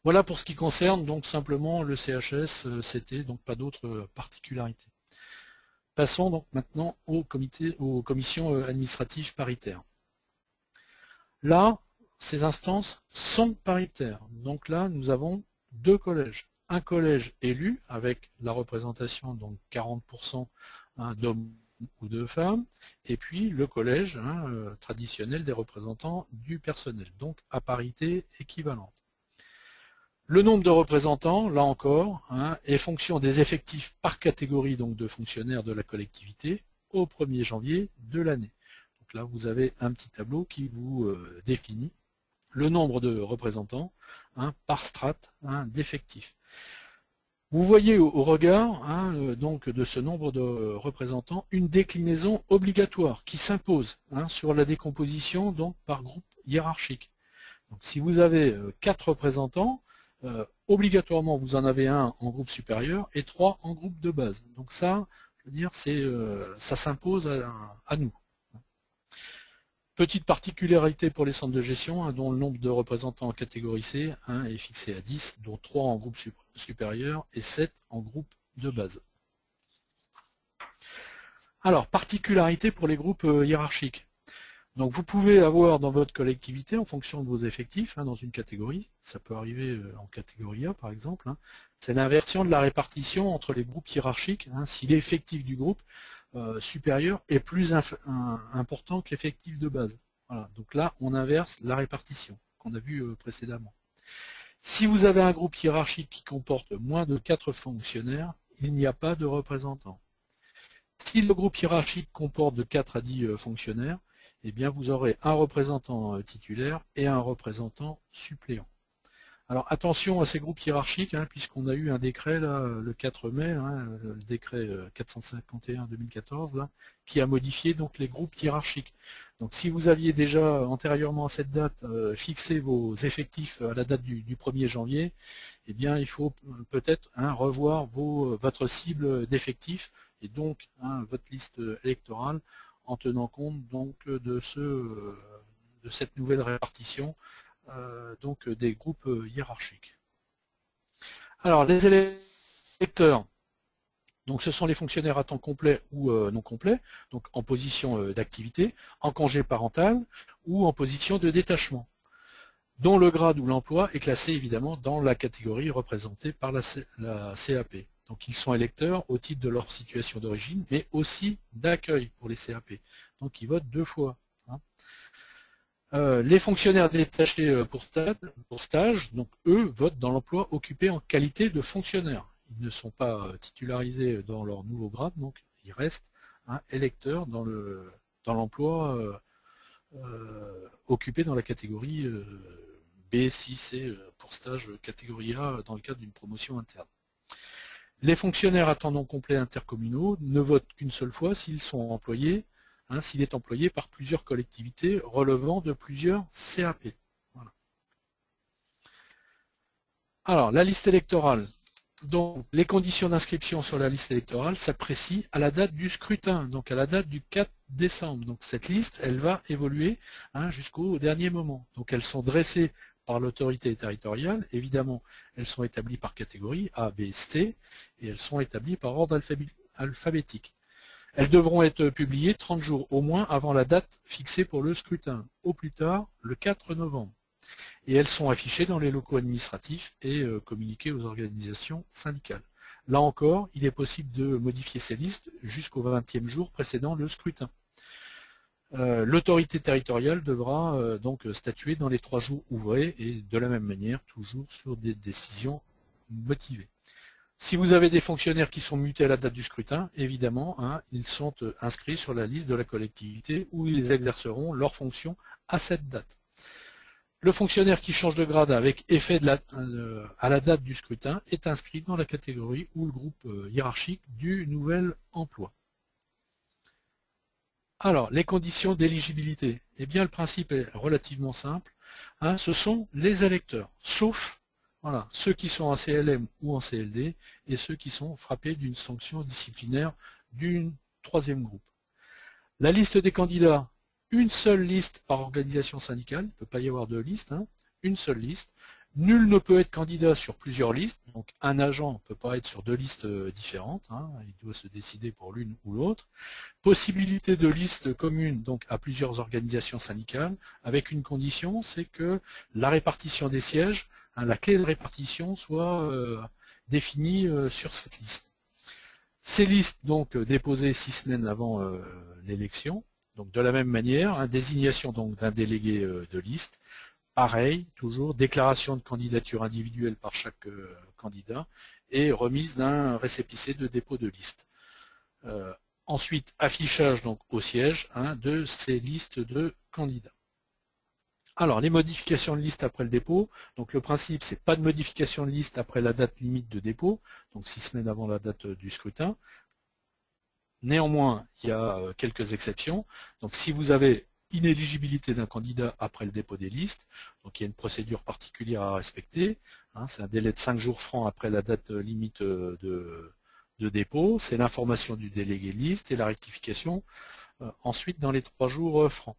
Voilà pour ce qui concerne donc simplement le CHSCT, donc pas d'autres particularités. Passons donc maintenant aux commissions administratives paritaires. Là, ces instances sont paritaires. Donc là, nous avons 2 collèges. Un collège élu avec la représentation, donc 40%, hein, d'hommes ou de femmes, et puis le collège, hein, traditionnel des représentants du personnel, donc à parité équivalente. Le nombre de représentants, là encore, hein, est fonction des effectifs par catégorie donc de fonctionnaires de la collectivité au 1er janvier de l'année. Donc là, vous avez un petit tableau qui vous définit le nombre de représentants, hein, par strate, hein, d'effectifs. Vous voyez au regard, hein, donc de ce nombre de représentants une déclinaison obligatoire qui s'impose, hein, sur la décomposition donc par groupe hiérarchique. Donc si vous avez 4 représentants, obligatoirement vous en avez un en groupe supérieur et 3 en groupe de base. Donc ça, je veux dire, ça s'impose à nous. Petite particularité pour les centres de gestion, hein, dont le nombre de représentants en catégorie C, hein, est fixé à 10, dont 3 en groupe supérieur et 7 en groupe de base. Alors, particularité pour les groupes hiérarchiques. Donc vous pouvez avoir dans votre collectivité, en fonction de vos effectifs, hein, dans une catégorie, ça peut arriver en catégorie A par exemple, hein, c'est l'inversion de la répartition entre les groupes hiérarchiques, hein, si l'effectif du groupe supérieur est plus important que l'effectif de base. Voilà, donc là on inverse la répartition qu'on a vu précédemment. Si vous avez un groupe hiérarchique qui comporte moins de 4 fonctionnaires, il n'y a pas de représentant. Si le groupe hiérarchique comporte de 4 à 10 fonctionnaires, eh bien vous aurez un représentant titulaire et un représentant suppléant. Alors attention à ces groupes hiérarchiques, hein, puisqu'on a eu un décret là, le 4 mai, hein, le décret 451-2014, là, qui a modifié donc les groupes hiérarchiques. Donc si vous aviez déjà antérieurement à cette date fixé vos effectifs à la date du 1er janvier, eh bien il faut peut-être, hein, revoir votre cible d'effectifs et donc, hein, votre liste électorale en tenant compte donc de cette nouvelle répartition donc des groupes hiérarchiques. Alors les électeurs, Donc ce sont les fonctionnaires à temps complet ou non complet, donc en position d'activité, en congé parental ou en position de détachement, dont le grade ou l'emploi est classé évidemment dans la catégorie représentée par la CAP. Donc ils sont électeurs au titre de leur situation d'origine, mais aussi d'accueil pour les CAP. Donc ils votent 2 fois. Les fonctionnaires détachés pour stage, donc eux votent dans l'emploi occupé en qualité de fonctionnaire. Ils ne sont pas titularisés dans leur nouveau grade, donc ils restent électeurs dans l'emploi occupé dans la catégorie B, C, C pour stage catégorie A dans le cadre d'une promotion interne. Les fonctionnaires à temps non complet intercommunaux ne votent qu'une seule fois s'ils sont employés, s'il est employé par plusieurs collectivités relevant de plusieurs CAP. Voilà. Alors, la liste électorale. Donc, les conditions d'inscription sur la liste électorale s'apprécient à la date du scrutin, donc à la date du 4 décembre. Donc, cette liste, elle va évoluer jusqu'au dernier moment. Donc, elles sont dressées par l'autorité territoriale. Évidemment, elles sont établies par catégorie A, B, C, et elles sont établies par ordre alphabétique. Elles devront être publiées 30 jours au moins avant la date fixée pour le scrutin, au plus tard le 4 novembre. Et elles sont affichées dans les locaux administratifs et communiquées aux organisations syndicales. Là encore, il est possible de modifier ces listes jusqu'au 20e jour précédant le scrutin. L'autorité territoriale devra donc statuer dans les 3 jours ouvrés et de la même manière toujours sur des décisions motivées. Si vous avez des fonctionnaires qui sont mutés à la date du scrutin, évidemment, ils sont inscrits sur la liste de la collectivité où ils exerceront leurs fonctions à cette date. Le fonctionnaire qui change de grade avec effet à la date du scrutin est inscrit dans la catégorie ou le groupe hiérarchique du nouvel emploi. Alors, les conditions d'éligibilité. Eh bien, le principe est relativement simple. Ce sont les électeurs, sauf ceux qui sont en CLM ou en CLD et ceux qui sont frappés d'une sanction disciplinaire d'une 3e groupe. La liste des candidats, une seule liste par organisation syndicale, il ne peut pas y avoir 2 listes, une seule liste. Nul ne peut être candidat sur plusieurs listes, donc un agent ne peut pas être sur 2 listes différentes, il doit se décider pour l'une ou l'autre. Possibilité de liste commune donc à plusieurs organisations syndicales, avec une condition, c'est que la répartition des sièges, la clé de répartition soit définie sur cette liste. Ces listes donc déposées 6 semaines avant l'élection, donc de la même manière, désignation donc d'un délégué de liste, pareil, toujours déclaration de candidature individuelle par chaque candidat et remise d'un récépissé de dépôt de liste. Ensuite, affichage donc au siège de ces listes de candidats. Alors, les modifications de liste après le dépôt. Donc, le principe, c'est pas de modification de liste après la date limite de dépôt, donc 6 semaines avant la date du scrutin. Néanmoins, il y a quelques exceptions. Donc, si vous avez inéligibilité d'un candidat après le dépôt des listes, donc il y a une procédure particulière à respecter. C'est un délai de 5 jours francs après la date limite de dépôt. C'est l'information du délégué de liste et la rectification ensuite dans les 3 jours francs.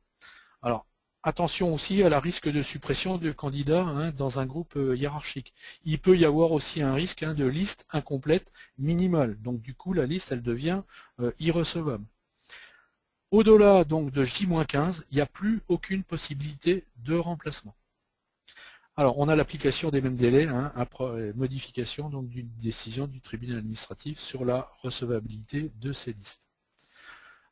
Alors, attention aussi à la risque de suppression de candidats dans un groupe hiérarchique. Il peut y avoir aussi un risque de liste incomplète minimale. Donc du coup, la liste, elle devient irrecevable. Au-delà donc de J-15, il n'y a plus aucune possibilité de remplacement. Alors, on a l'application des mêmes délais après modification donc d'une décision du tribunal administratif sur la recevabilité de ces listes.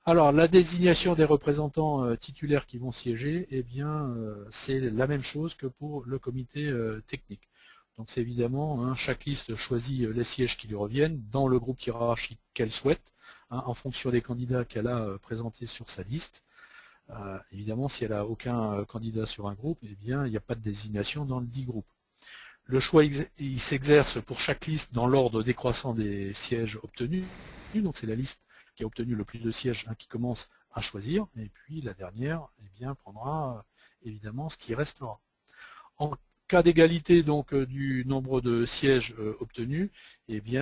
Alors, la désignation des représentants titulaires qui vont siéger, eh bien, c'est la même chose que pour le comité technique. Donc, c'est évidemment, chaque liste choisit les sièges qui lui reviennent dans le groupe hiérarchique qu'elle souhaite, en fonction des candidats qu'elle a présentés sur sa liste. Évidemment, si elle n'a aucun candidat sur un groupe, eh bien, il n'y a pas de désignation dans le dit groupe. Le choix, il s'exerce pour chaque liste dans l'ordre décroissant des sièges obtenus. Donc, c'est la liste qui a obtenu le plus de sièges qui commence à choisir, et puis la dernière prendra évidemment ce qui restera. En cas d'égalité donc du nombre de sièges obtenus,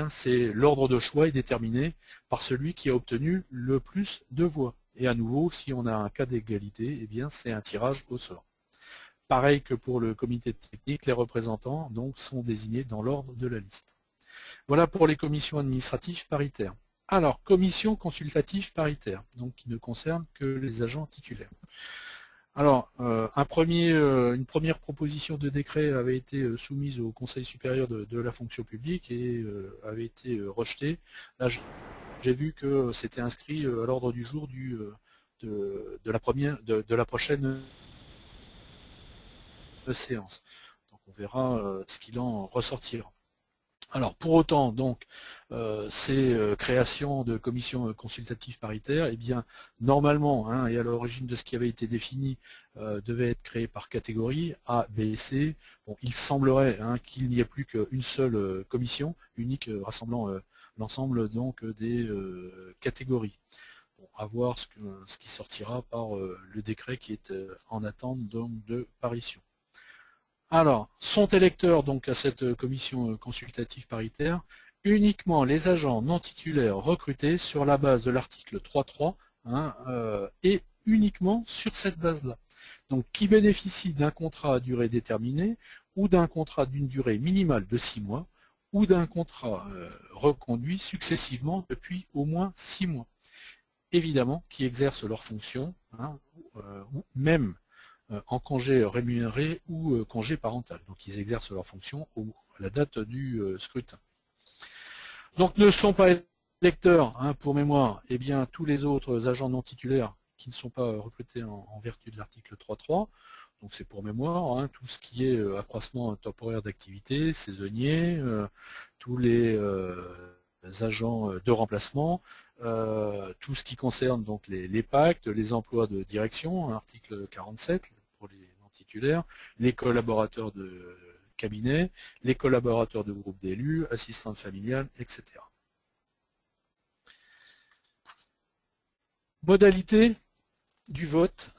c'est l'ordre de choix est déterminé par celui qui a obtenu le plus de voix. Et à nouveau, si on a un cas d'égalité, c'est un tirage au sort. Pareil que pour le comité technique, les représentants donc sont désignés dans l'ordre de la liste. Voilà pour les commissions administratives paritaires. Alors, commission consultative paritaire, donc qui ne concerne que les agents titulaires. Alors, une première proposition de décret avait été soumise au Conseil supérieur de la fonction publique et avait été rejetée. Là, j'ai vu que c'était inscrit à l'ordre du jour de la prochaine séance. Donc, on verra ce qu'il en ressortira. Alors pour autant, donc, ces créations de commissions consultatives paritaires, eh bien, normalement, et à l'origine de ce qui avait été défini, devaient être créées par catégorie A, B et C. Bon, il semblerait qu'il n'y ait plus qu'une seule commission unique rassemblant l'ensemble donc des catégories. Bon, à voir ce qui sortira par le décret qui est en attente donc de parution. Alors, sont électeurs donc à cette commission consultative paritaire uniquement les agents non titulaires recrutés sur la base de l'article 3.3 et uniquement sur cette base-là. Donc, qui bénéficient d'un contrat à durée déterminée ou d'un contrat d'une durée minimale de 6 mois ou d'un contrat reconduit successivement depuis au moins 6 mois. Évidemment, qui exercent leurs fonctions, ou même en congé rémunéré ou congé parental. Donc ils exercent leurs fonctions à la date du scrutin. Donc ne sont pas électeurs, pour mémoire, eh bien tous les autres agents non titulaires qui ne sont pas recrutés en vertu de l'article 3.3. Donc c'est pour mémoire, tout ce qui est accroissement temporaire d'activité, saisonnier, tous les agents de remplacement, tout ce qui concerne donc les pactes, les emplois de direction, article 47 pour les non titulaires, les collaborateurs de cabinet, les collaborateurs de groupe d'élus, assistantes familiales, etc. Modalité du vote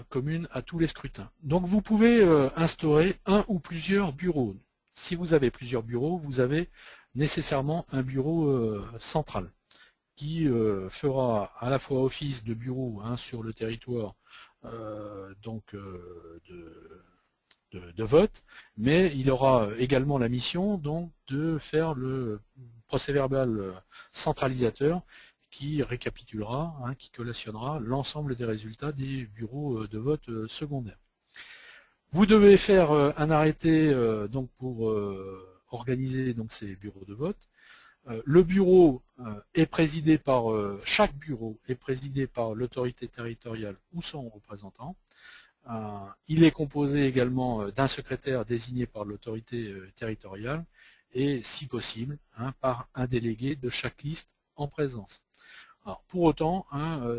commune à tous les scrutins. Donc vous pouvez instaurer un ou plusieurs bureaux. Si vous avez plusieurs bureaux, vous avez nécessairement un bureau central qui fera à la fois office de bureau sur le territoire de vote, mais il aura également la mission donc de faire le procès-verbal centralisateur qui récapitulera, qui collationnera l'ensemble des résultats des bureaux de vote secondaires. Vous devez faire un arrêté donc pour organiser donc ces bureaux de vote. Le bureau est présidé par, chaque bureau est présidé par l'autorité territoriale ou son représentant. Il est composé également d'un secrétaire désigné par l'autorité territoriale et, si possible, par un délégué de chaque liste en présence. Alors, pour autant,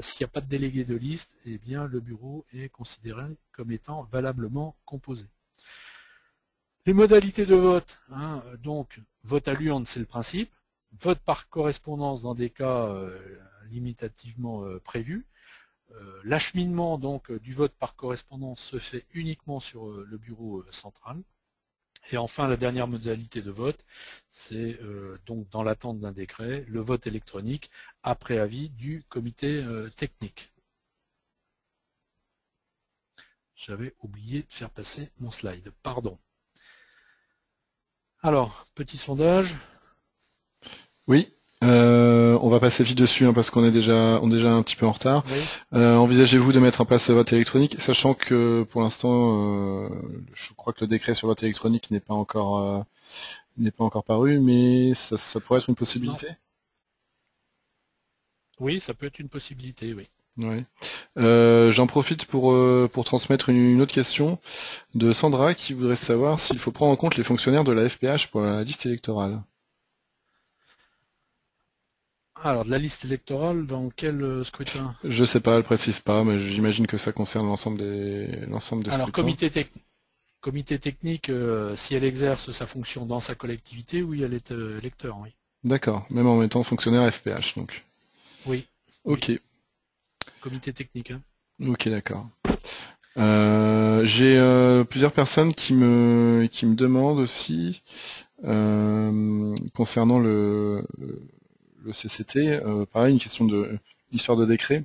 s'il n'y a pas de délégué de liste, eh bien, le bureau est considéré comme étant valablement composé. Les modalités de vote, donc vote à l'urne, c'est le principe. Vote par correspondance dans des cas limitativement prévus. L'acheminement donc du vote par correspondance se fait uniquement sur le bureau central. Et enfin, la dernière modalité de vote, c'est donc dans l'attente d'un décret, le vote électronique après avis du comité technique. J'avais oublié de faire passer mon slide, pardon. Alors, petit sondage. Oui, on va passer vite dessus parce qu'on est déjà un petit peu en retard. Oui. Envisagez-vous de mettre en place le vote électronique, sachant que pour l'instant, je crois que le décret sur le vote électronique n'est pas encore paru, mais ça pourrait être une possibilité. Non. Oui, ça peut être une possibilité, oui. Ouais. J'en profite pour transmettre une autre question de Sandra qui voudrait savoir s'il faut prendre en compte les fonctionnaires de la FPH pour la liste électorale. Alors, de la liste électorale, dans quel scrutin? Je sais pas, elle précise pas, mais j'imagine que ça concerne l'ensemble des scrutins. Alors, comité technique, si elle exerce sa fonction dans sa collectivité, oui, elle est électeur, oui. D'accord, même en étant fonctionnaire FPH, donc. Oui. Ok. Oui. Comité technique. Ok, d'accord. J'ai plusieurs personnes qui me demandent aussi, concernant le CCT, pareil, une question de l'histoire de décret.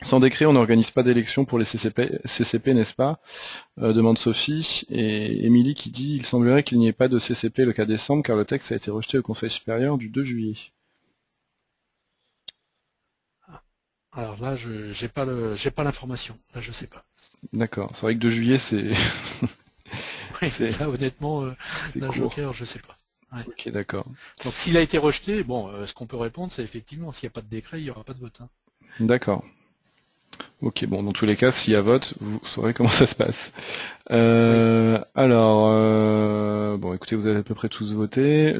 Sans décret, on n'organise pas d'élection pour les CCP, n'est-ce pas? Demande Sophie, et Émilie qui dit « Il semblerait qu'il n'y ait pas de CCP le 4 décembre car le texte a été rejeté au Conseil supérieur du 2 juillet. » Alors là, je j'ai pas l'information. Là, je sais pas. D'accord, c'est vrai que 2 juillet, c'est Oui, c'est là, honnêtement, là, court. Joker, je sais pas. Ouais. Ok, d'accord. Donc s'il a été rejeté, bon, ce qu'on peut répondre, c'est effectivement, s'il n'y a pas de décret, il n'y aura pas de vote. Hein. D'accord. Ok, bon, dans tous les cas, s'il y a vote, vous saurez comment ça se passe. Oui. Alors, bon, écoutez, vous avez à peu près tous voté.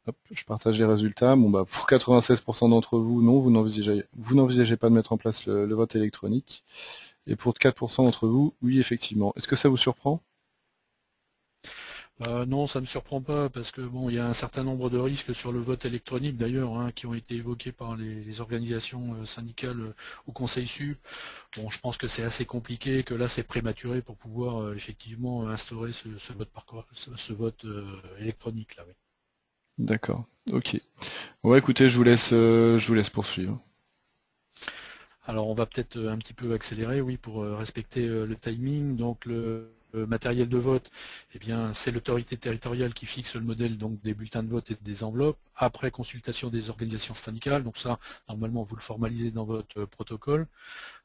Hop, je partage les résultats. Bon, bah, pour 96% d'entre vous, non, vous n'envisagez pas de mettre en place le vote électronique. Et pour 4% d'entre vous, oui, effectivement. Est-ce que ça vous surprend? Non, ça ne me surprend pas parce que bon, il y a un certain nombre de risques sur le vote électronique d'ailleurs, hein, qui ont été évoqués par les organisations syndicales au Conseil sup. Bon, je pense que c'est assez compliqué, que là c'est prématuré pour pouvoir effectivement instaurer ce vote électronique là. Oui. D'accord. Ok. Bon, bah, écoutez, je vous laisse poursuivre. Alors on va peut-être un petit peu accélérer, oui, pour respecter le timing. Donc le matériel de vote, eh bien, c'est l'autorité territoriale qui fixe le modèle donc des bulletins de vote et des enveloppes, après consultation des organisations syndicales. Donc ça, normalement, vous le formalisez dans votre protocole.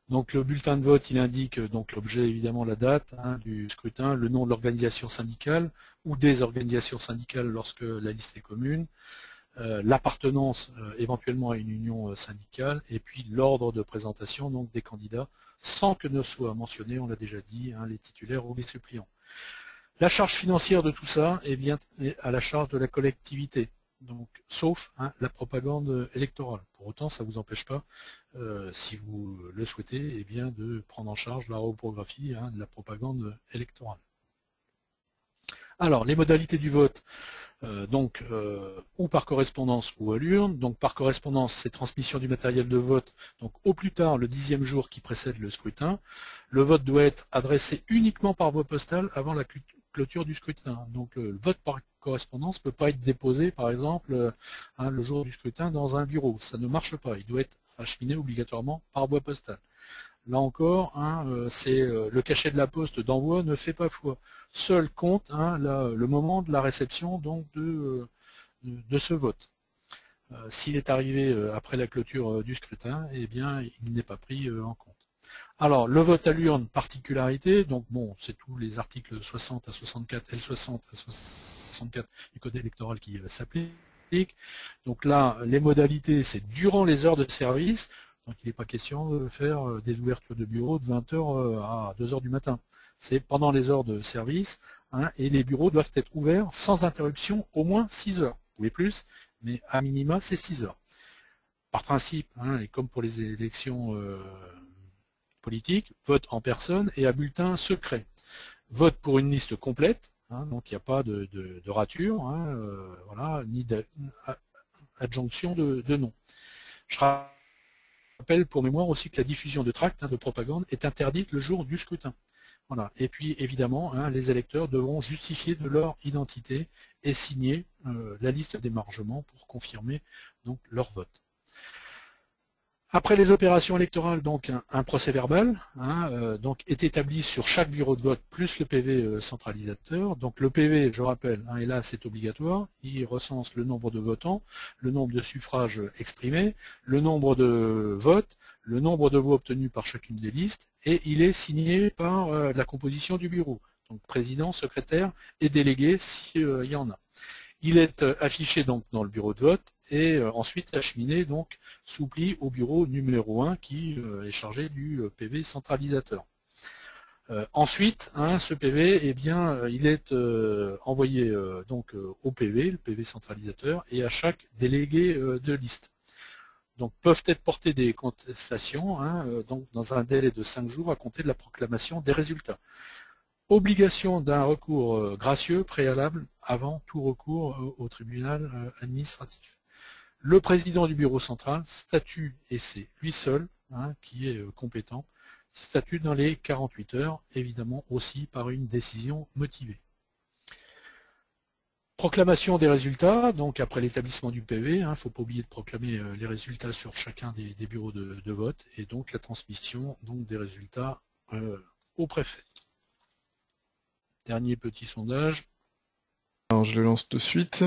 Donc le bulletin de vote, il indique donc l'objet, évidemment, la date hein, du scrutin, le nom de l'organisation syndicale ou des organisations syndicales lorsque la liste est commune, l'appartenance éventuellement à une union syndicale et puis l'ordre de présentation donc des candidats sans que ne soient mentionnés, on l'a déjà dit, hein, les titulaires ou les suppléants. La charge financière de tout ça est bien à la charge de la collectivité, donc sauf hein, la propagande électorale. Pour autant, ça ne vous empêche pas, si vous le souhaitez, eh bien, de prendre en charge la reprographie hein, de la propagande électorale. Alors, les modalités du vote, donc ou par correspondance ou à l'urne. Donc par correspondance, c'est transmission du matériel de vote donc au plus tard le 10e jour qui précède le scrutin. Le vote doit être adressé uniquement par voie postale avant la clôture du scrutin. Donc le vote par correspondance ne peut pas être déposé par exemple hein, le jour du scrutin dans un bureau. Ça ne marche pas. Il doit être acheminé obligatoirement par voie postale. Là encore, hein, c'est le cachet de la poste d'envoi ne fait pas foi. Seul compte hein, le moment de la réception donc de ce vote. S'il est arrivé après la clôture du scrutin, eh bien, il n'est pas pris en compte. Alors, le vote à l'urne, particularité, donc bon, c'est tous les articles 60 à 64, L60 à 64 du Code électoral qui s'appliquent. Donc là, les modalités, c'est durant les heures de service. Donc il n'est pas question de faire des ouvertures de bureaux de 20h à 2h du matin. C'est pendant les heures de service hein, et les bureaux doivent être ouverts sans interruption au moins 6 heures. Vous pouvez plus, mais à minima c'est 6 heures. Par principe, hein, et comme pour les élections politiques, vote en personne et à bulletin secret. Vote pour une liste complète, hein, donc il n'y a pas de rature, hein, voilà, ni d'adjonction de nom. Je rappelle pour mémoire aussi que la diffusion de tracts hein, de propagande est interdite le jour du scrutin. Voilà. Et puis évidemment, hein, les électeurs devront justifier de leur identité et signer la liste d'émargement pour confirmer donc leur vote. Après les opérations électorales, donc un procès verbal hein, donc, est établi sur chaque bureau de vote plus le PV centralisateur. Donc le PV, je rappelle, hein, et là c'est obligatoire, il recense le nombre de votants, le nombre de suffrages exprimés, le nombre de votes, le nombre de voix obtenues par chacune des listes, et il est signé par la composition du bureau, donc président, secrétaire et délégué s'il y en a. Il est affiché donc dans le bureau de vote et ensuite acheminé donc sous pli au bureau numéro 1 qui est chargé du PV centralisateur. Ensuite, hein, ce PV, eh bien, il est envoyé donc au PV, le PV centralisateur, et à chaque délégué de liste. Donc peuvent être portées des contestations hein, donc dans un délai de 5 jours à compter de la proclamation des résultats. Obligation d'un recours gracieux préalable avant tout recours au tribunal administratif. Le président du bureau central statue, et c'est lui seul hein, qui est compétent, statue dans les 48 heures, évidemment aussi par une décision motivée. Proclamation des résultats, donc après l'établissement du PV, il ne faut pas oublier de proclamer les résultats sur chacun des bureaux de vote, et donc la transmission donc, des résultats au préfet. Dernier petit sondage. Alors je le lance de suite.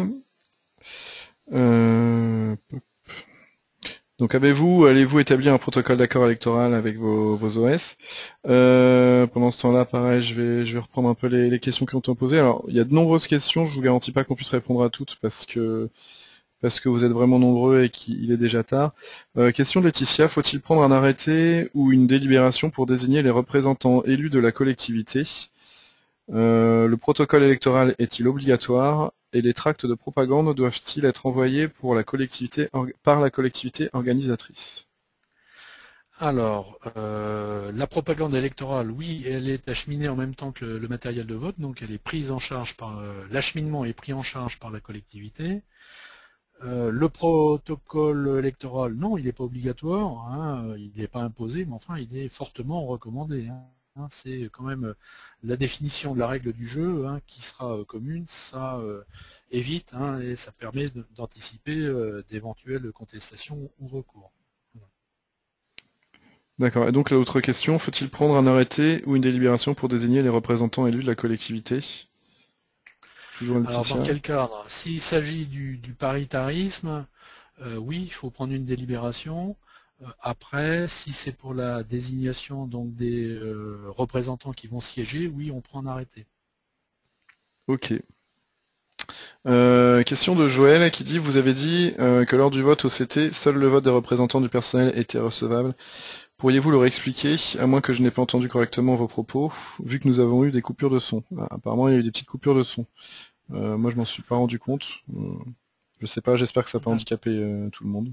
Donc allez-vous établir un protocole d'accord électoral avec vos OS? Pendant ce temps-là, pareil, je vais reprendre un peu les questions qui ont été posées. Alors, il y a de nombreuses questions, je vous garantis pas qu'on puisse répondre à toutes parce que vous êtes vraiment nombreux et qu'il est déjà tard. Question de Laetitia, faut-il prendre un arrêté ou une délibération pour désigner les représentants élus de la collectivité? Le protocole électoral est-il obligatoire? Et les tracts de propagande doivent-ils être envoyés par la collectivité organisatrice? Alors, la propagande électorale, oui, elle est acheminée en même temps que le matériel de vote, donc elle est prise en charge par l'acheminement est pris en charge par la collectivité. Le protocole électoral, non, il n'est pas obligatoire, hein, il n'est pas imposé, mais enfin, il est fortement recommandé. Hein. C'est quand même la définition de la règle du jeu qui sera commune, ça évite hein, et ça permet d'anticiper d'éventuelles contestations ou recours. D'accord. Et donc l'autre question, faut-il prendre un arrêté ou une délibération pour désigner les représentants élus de la collectivité? Toujours une Alors dans Laetitia. quel cadre? S'il s'agit du paritarisme, oui, il faut prendre une délibération. Après, si c'est pour la désignation donc des représentants qui vont siéger, oui, on prend un arrêté. Ok. Question de Joël qui dit, vous avez dit que lors du vote au CT, seul le vote des représentants du personnel était recevable. Pourriez-vous le réexpliquer, à moins que je n'ai pas entendu correctement vos propos, vu que nous avons eu des coupures de son. Ah, apparemment, il y a eu des petites coupures de son. Moi, je m'en suis pas rendu compte. Je sais pas, j'espère que ça n'a pas handicapé tout le monde.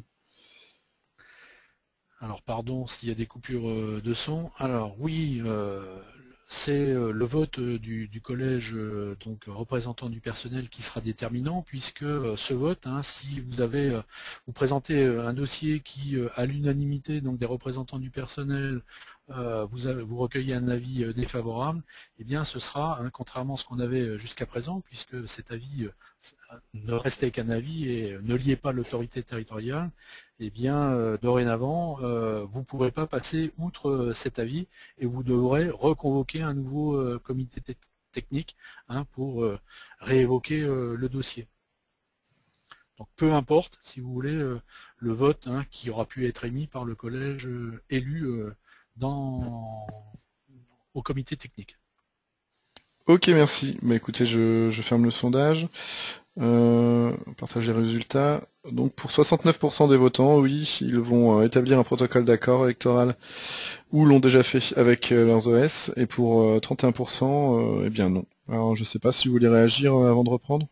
Alors pardon s'il y a des coupures de son. Alors oui, c'est le vote du collège donc représentant du personnel qui sera déterminant puisque ce vote, hein, si vous présentez un dossier qui à l'unanimité donc des représentants du personnel vous recueillez un avis défavorable, eh bien ce sera, hein, contrairement à ce qu'on avait jusqu'à présent, puisque cet avis ne restait qu'un avis et ne liait pas l'autorité territoriale, eh bien dorénavant vous ne pourrez pas passer outre cet avis et vous devrez reconvoquer un nouveau comité technique hein, pour réévoquer le dossier. Donc peu importe, si vous voulez, le vote hein, qui aura pu être émis par le collège élu au comité technique. Ok, merci. Bah écoutez, je ferme le sondage. Partage les résultats. Donc pour 69% des votants, oui, ils vont établir un protocole d'accord électoral ou l'ont déjà fait avec leurs OS. Et pour 31%, eh bien non. Alors je sais pas si vous voulez réagir avant de reprendre.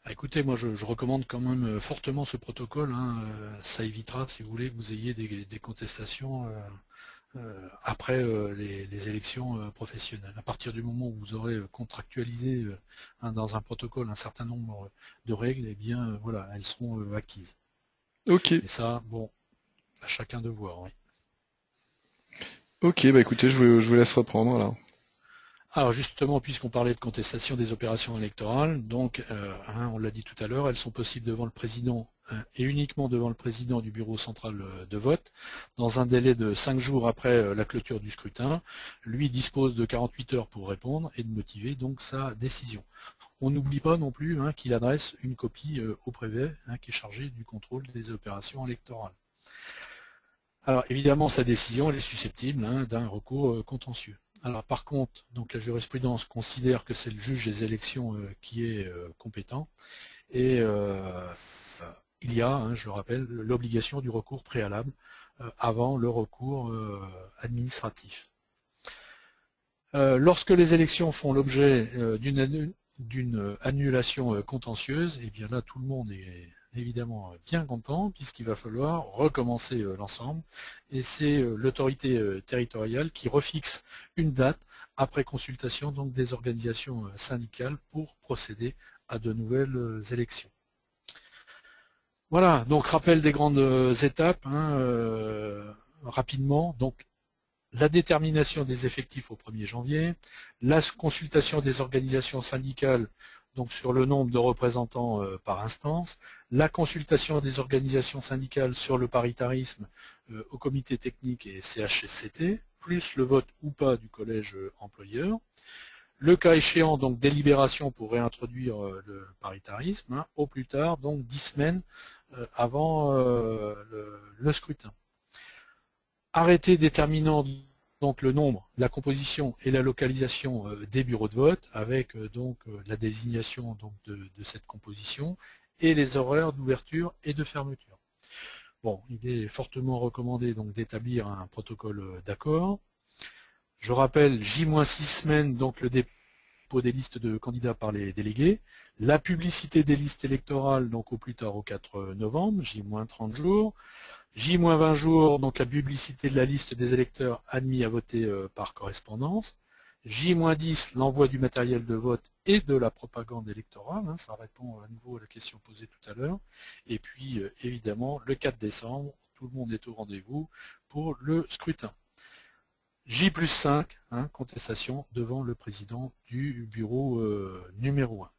Écoutez, moi je recommande quand même fortement ce protocole. Hein, ça évitera, si vous voulez, que vous ayez des contestations après les élections professionnelles. À partir du moment où vous aurez contractualisé hein, dans un protocole un certain nombre de règles, eh bien voilà, elles seront acquises. Ok. Et ça, bon, à chacun de voir. Oui. Ok, bah écoutez, je vous laisse reprendre alors. Alors justement, puisqu'on parlait de contestation des opérations électorales, donc hein, on l'a dit tout à l'heure, elles sont possibles devant le président et uniquement devant le président du bureau central de vote, dans un délai de 5 jours après la clôture du scrutin. Lui dispose de 48 heures pour répondre et de motiver donc sa décision. On n'oublie pas non plus hein, qu'il adresse une copie au préfet hein, qui est chargé du contrôle des opérations électorales. Alors évidemment, sa décision elle est susceptible hein, d'un recours contentieux. Alors par contre, donc la jurisprudence considère que c'est le juge des élections qui est compétent et il y a, hein, je le rappelle, l'obligation du recours préalable avant le recours administratif. Lorsque les élections font l'objet d'une annulation contentieuse, et bien là tout le monde est évidemment bien content puisqu'il va falloir recommencer l'ensemble et c'est l'autorité territoriale qui refixe une date après consultation donc des organisations syndicales pour procéder à de nouvelles élections. Voilà, donc rappel des grandes étapes hein, rapidement. Donc la détermination des effectifs au 1er janvier, la consultation des organisations syndicales donc sur le nombre de représentants par instance, la consultation des organisations syndicales sur le paritarisme au comité technique et CHSCT, plus le vote ou pas du collège employeur. Le cas échéant, donc délibération pour réintroduire le paritarisme, hein, au plus tard, donc 10 semaines avant le scrutin. Arrêté déterminant donc le nombre, la composition et la localisation des bureaux de vote, avec donc la désignation donc, de cette composition et les horaires d'ouverture et de fermeture. Bon, il est fortement recommandé donc d'établir un protocole d'accord. Je rappelle, J-6 semaines, donc le dépôt des listes de candidats par les délégués, la publicité des listes électorales, donc au plus tard au 4 novembre, J-30 jours, J-20 jours, donc la publicité de la liste des électeurs admis à voter par correspondance, J-10, l'envoi du matériel de vote et de la propagande électorale, hein, ça répond à nouveau à la question posée tout à l'heure, et puis évidemment le 4 décembre, tout le monde est au rendez-vous pour le scrutin. J+5, hein, contestation devant le président du bureau numéro 1.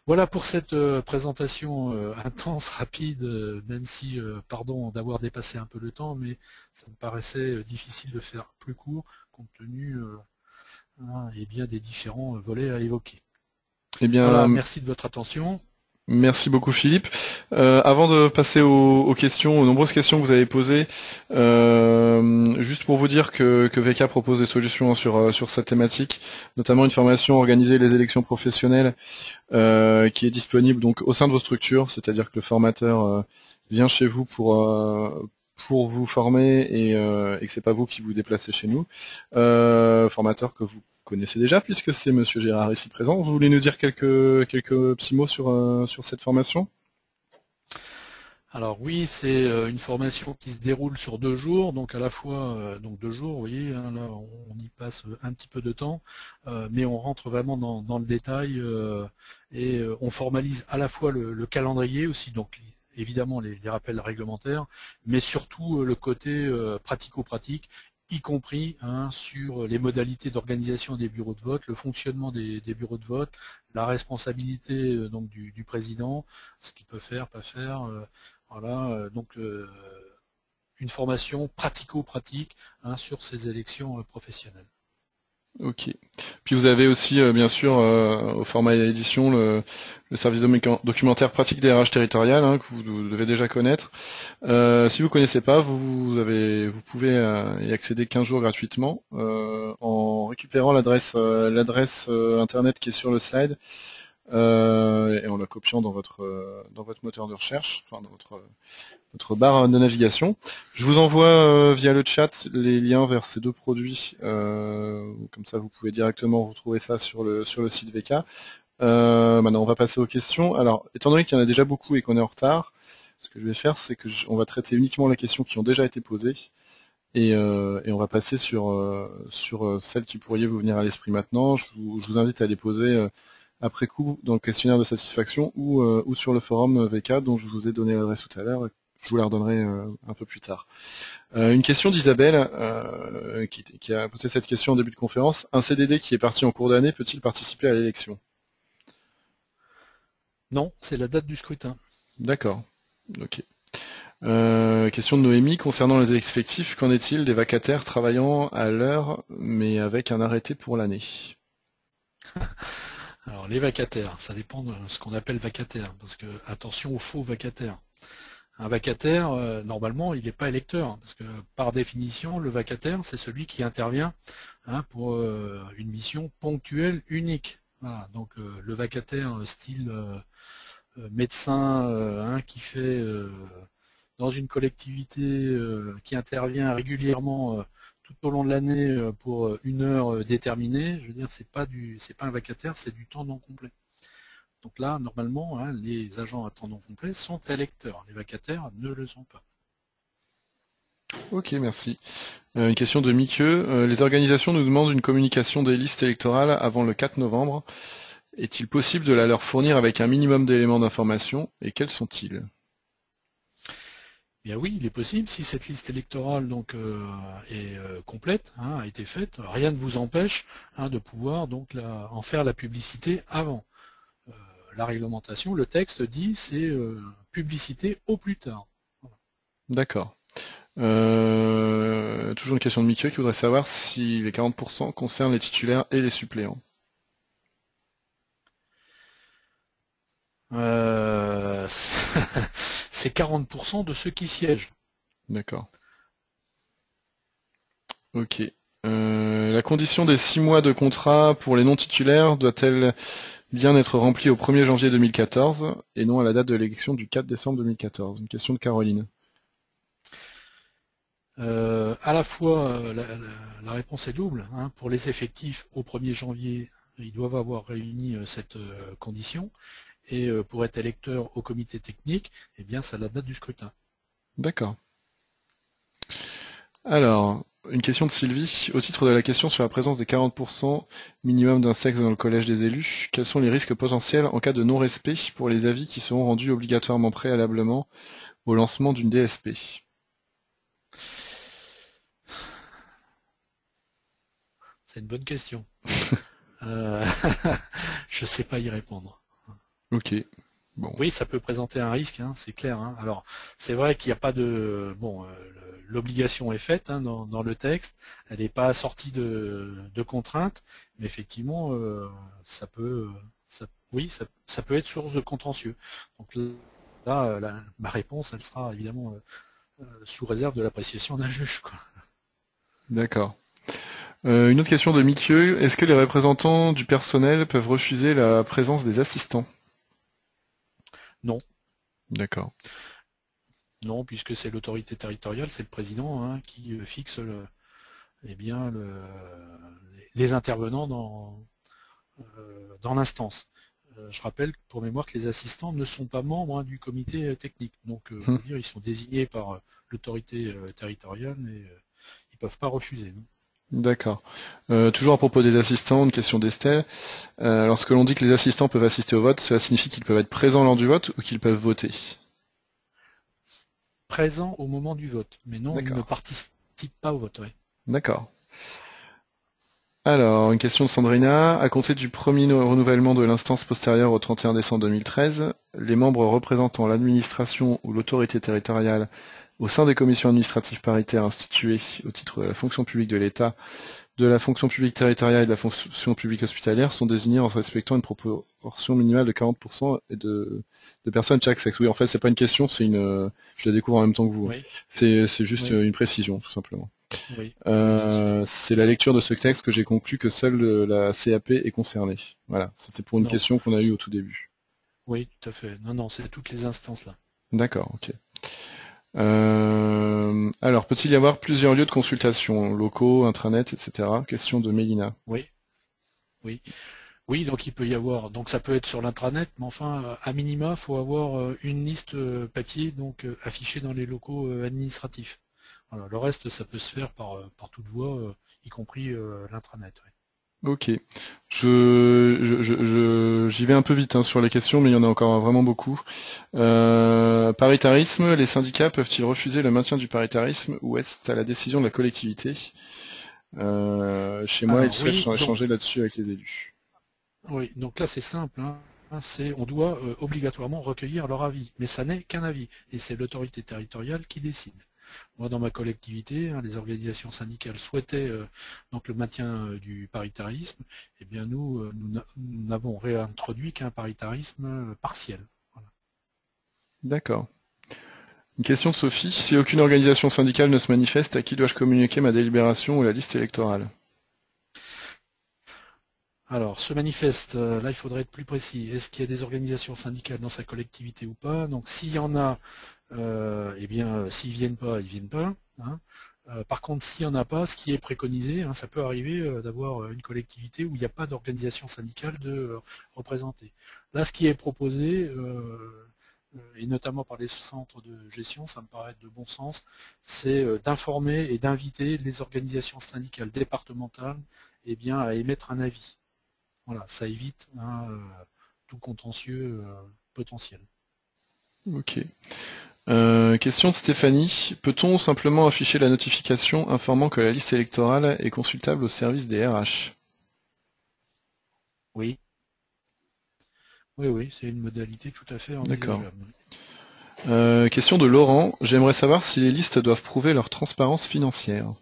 Voilà pour cette présentation intense, rapide, même si, pardon d'avoir dépassé un peu le temps, mais ça me paraissait difficile de faire plus court, compte tenu eh bien, des différents volets à évoquer. Eh bien, voilà, merci de votre attention. Merci beaucoup Philippe. Avant de passer aux questions, aux nombreuses questions que vous avez posées, juste pour vous dire que VK propose des solutions sur cette thématique, notamment une formation organisée les élections professionnelles qui est disponible donc au sein de vos structures, c'est-à-dire que le formateur vient chez vous pour vous former et que c'est pas vous qui vous déplacez chez nous. Formateur que vous connaissez déjà puisque c'est Monsieur Gérard ici présent. Vous voulez nous dire quelques petits mots sur cette formation? Alors oui, c'est une formation qui se déroule sur 2 jours, donc à la fois donc 2 jours, vous voyez, hein, là on y passe un petit peu de temps, mais on rentre vraiment dans le détail et on formalise à la fois le calendrier aussi, donc évidemment les rappels réglementaires, mais surtout le côté pratico-pratique, y compris hein, sur les modalités d'organisation des bureaux de vote, le fonctionnement des bureaux de vote, la responsabilité donc du président, ce qu'il peut faire, pas faire. Voilà, donc une formation pratico-pratique hein, sur ces élections professionnelles. Ok. Puis vous avez aussi, bien sûr, au format édition, le service documentaire pratique des RH territoriales, hein, que vous devez déjà connaître. Si vous ne connaissez pas, vous pouvez y accéder 15 jours gratuitement en récupérant l'adresse internet qui est sur le slide et en la copiant dans votre moteur de recherche, enfin dans votre barre de navigation. Je vous envoie via le chat les liens vers ces 2 produits, comme ça vous pouvez directement retrouver ça sur le site VK. Maintenant on va passer aux questions. Alors étant donné qu'il y en a déjà beaucoup et qu'on est en retard, ce que je vais faire c'est que on va traiter uniquement les questions qui ont déjà été posées et on va passer sur celles qui pourraient vous venir à l'esprit maintenant. Je vous invite à les poser après coup dans le questionnaire de satisfaction ou sur le forum VK dont je vous ai donné l'adresse tout à l'heure. Je vous la redonnerai un peu plus tard. Une question d'Isabelle qui a posé cette question en début de conférence. Un CDD qui est parti en cours d'année peut-il participer à l'élection? Non, c'est la date du scrutin. D'accord. Ok. Question de Noémie concernant les effectifs. Qu'en est-il des vacataires travaillant à l'heure mais avec un arrêté pour l'année? Alors les vacataires, ça dépend de ce qu'on appelle vacataire, parce que attention aux faux vacataires. Un vacataire, normalement, il n'est pas électeur, parce que par définition, le vacataire, c'est celui qui intervient hein, pour une mission ponctuelle unique. Voilà, donc le vacataire style médecin hein, qui fait dans une collectivité qui intervient régulièrement tout au long de l'année pour une heure déterminée, je veux dire, c'est pas un vacataire, c'est du temps non complet. Donc là, normalement, hein, les agents à temps non complet sont électeurs. Les vacataires ne le sont pas. Ok, merci. Une question de Miqueux. Les organisations nous demandent une communication des listes électorales avant le 4 novembre. Est-il possible de la leur fournir avec un minimum d'éléments d'information et quels sont-ils? Bien oui, il est possible, si cette liste électorale donc est complète, hein, a été faite, rien ne vous empêche hein, de pouvoir donc en faire la publicité avant. la réglementation, le texte dit c'est publicité au plus tard. Voilà. D'accord. Toujours une question de Mickey qui voudrait savoir si les 40% concernent les titulaires et les suppléants. C'est 40% de ceux qui siègent. D'accord. Ok. La condition des 6 mois de contrat pour les non-titulaires doit-elle bien être remplie au 1er janvier 2014 et non à la date de l'élection du 4 décembre 2014? Une question de Caroline. À la fois, la réponse est double. Hein. Pour les effectifs, au 1er janvier, ils doivent avoir réuni cette condition. Et pour être électeur au comité technique, eh bien, c'est la date du scrutin. D'accord. Alors, une question de Sylvie. Au titre de la question sur la présence des 40% minimum d'un sexe dans le collège des élus, quels sont les risques potentiels en cas de non-respect pour les avis qui seront rendus obligatoirement préalablement au lancement d'une DSP? C'est une bonne question. Je ne sais pas y répondre. Ok. Bon. Oui, ça peut présenter un risque, hein, c'est clair. Hein. Alors, c'est vrai qu'il n'y a pas de... Bon, l'obligation est faite hein, dans le texte, elle n'est pas assortie de contraintes, mais effectivement, ça peut... oui, ça peut être source de contentieux. Donc là, ma réponse, elle sera évidemment sous réserve de l'appréciation d'un juge. Quoi. D'accord. Une autre question de Mithieu. Est-ce que les représentants du personnel peuvent refuser la présence des assistants? Non. D'accord. Non, puisque c'est l'autorité territoriale, c'est le président hein, qui fixe eh bien, les intervenants dans l'instance. Je rappelle pour mémoire que les assistants ne sont pas membres hein, du comité technique. Donc, je veux dire, ils sont désignés par l'autorité territoriale et ils ne peuvent pas refuser. Non. D'accord. Toujours à propos des assistants, une question d'Estelle. Lorsque l'on dit que les assistants peuvent assister au vote, cela signifie qu'ils peuvent être présents lors du vote ou qu'ils peuvent voter? Présents au moment du vote, mais non, ils ne D'accord. participent pas au vote. Ouais. D'accord. Alors, une question de Sandrina. À compter du premier renouvellement de l'instance postérieure au 31 décembre 2013, les membres représentant l'administration ou l'autorité territoriale au sein des commissions administratives paritaires instituées au titre de la fonction publique de l'État, de la fonction publique territoriale et de la fonction publique hospitalière sont désignés en respectant une proportion minimale de 40% et de personnes de chaque sexe. Oui, en fait, c'est pas une question, c'est une. Je la découvre en même temps que vous. Oui. C'est juste Oui. une précision, tout simplement. Oui. C'est la lecture de ce texte que j'ai conclu que seule la CAP est concernée. Voilà, c'était pour une Non. question qu'on a eue au tout début. Oui, tout à fait. Non, non, c'est toutes les instances là. D'accord, ok. Alors, peut-il y avoir plusieurs lieux de consultation, locaux, intranet, etc. Question de Mélina. Oui, oui. Oui, donc il peut y avoir, donc ça peut être sur l'intranet, mais enfin, à minima, il faut avoir une liste papier donc affichée dans les locaux administratifs. Voilà, le reste, ça peut se faire par toute voie, y compris l'intranet. Ouais. Ok. J'y vais un peu vite hein, sur les questions, mais il y en a encore vraiment beaucoup. Paritarisme, les syndicats peuvent-ils refuser le maintien du paritarisme ou est-ce à la décision de la collectivité? Chez moi, ils Alors souhaitent oui, donc, échanger là-dessus avec les élus. oui, donc là c'est simple, hein. On doit obligatoirement recueillir leur avis, mais ça n'est qu'un avis, et c'est l'autorité territoriale qui décide. Moi, dans ma collectivité, hein, les organisations syndicales souhaitaient donc le maintien du paritarisme. Eh bien, nous n'avons réintroduit qu'un paritarisme partiel. Voilà. D'accord. Une question de Sophie. Si aucune organisation syndicale ne se manifeste, à qui dois-je communiquer ma délibération ou la liste électorale? Alors, ce manifeste, là, il faudrait être plus précis. Est-ce qu'il y a des organisations syndicales dans sa collectivité ou pas? Donc, s'il y en a, eh bien, s'ils viennent pas, ils viennent pas. Hein. Par contre, s'il n'y en a pas, ce qui est préconisé, hein, ça peut arriver d'avoir une collectivité où il n'y a pas d'organisation syndicale de représentée. Là, ce qui est proposé, et notamment par les centres de gestion, ça me paraît de bon sens, c'est d'informer et d'inviter les organisations syndicales départementales eh bien, à émettre un avis. Voilà, ça évite hein, tout contentieux potentiel. Ok. Question de Stéphanie. Peut-on simplement afficher la notification informant que la liste électorale est consultable au service des RH? Oui. oui, c'est une modalité tout à fait envisageable. Question de Laurent. J'aimerais savoir si les listes doivent prouver leur transparence financière.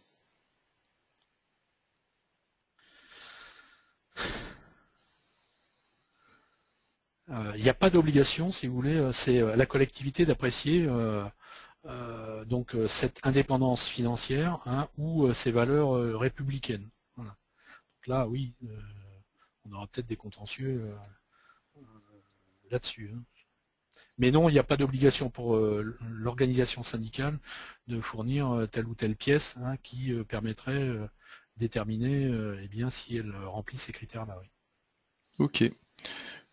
Il n'y a pas d'obligation, si vous voulez, c'est la collectivité d'apprécier donc cette indépendance financière, hein, ou ces valeurs républicaines. Voilà. Donc là, oui, on aura peut-être des contentieux là-dessus. Hein. Mais non, il n'y a pas d'obligation pour l'organisation syndicale de fournir telle ou telle pièce, hein, qui permettrait de déterminer eh bien, si elle remplit ces critères-là. Oui. Ok.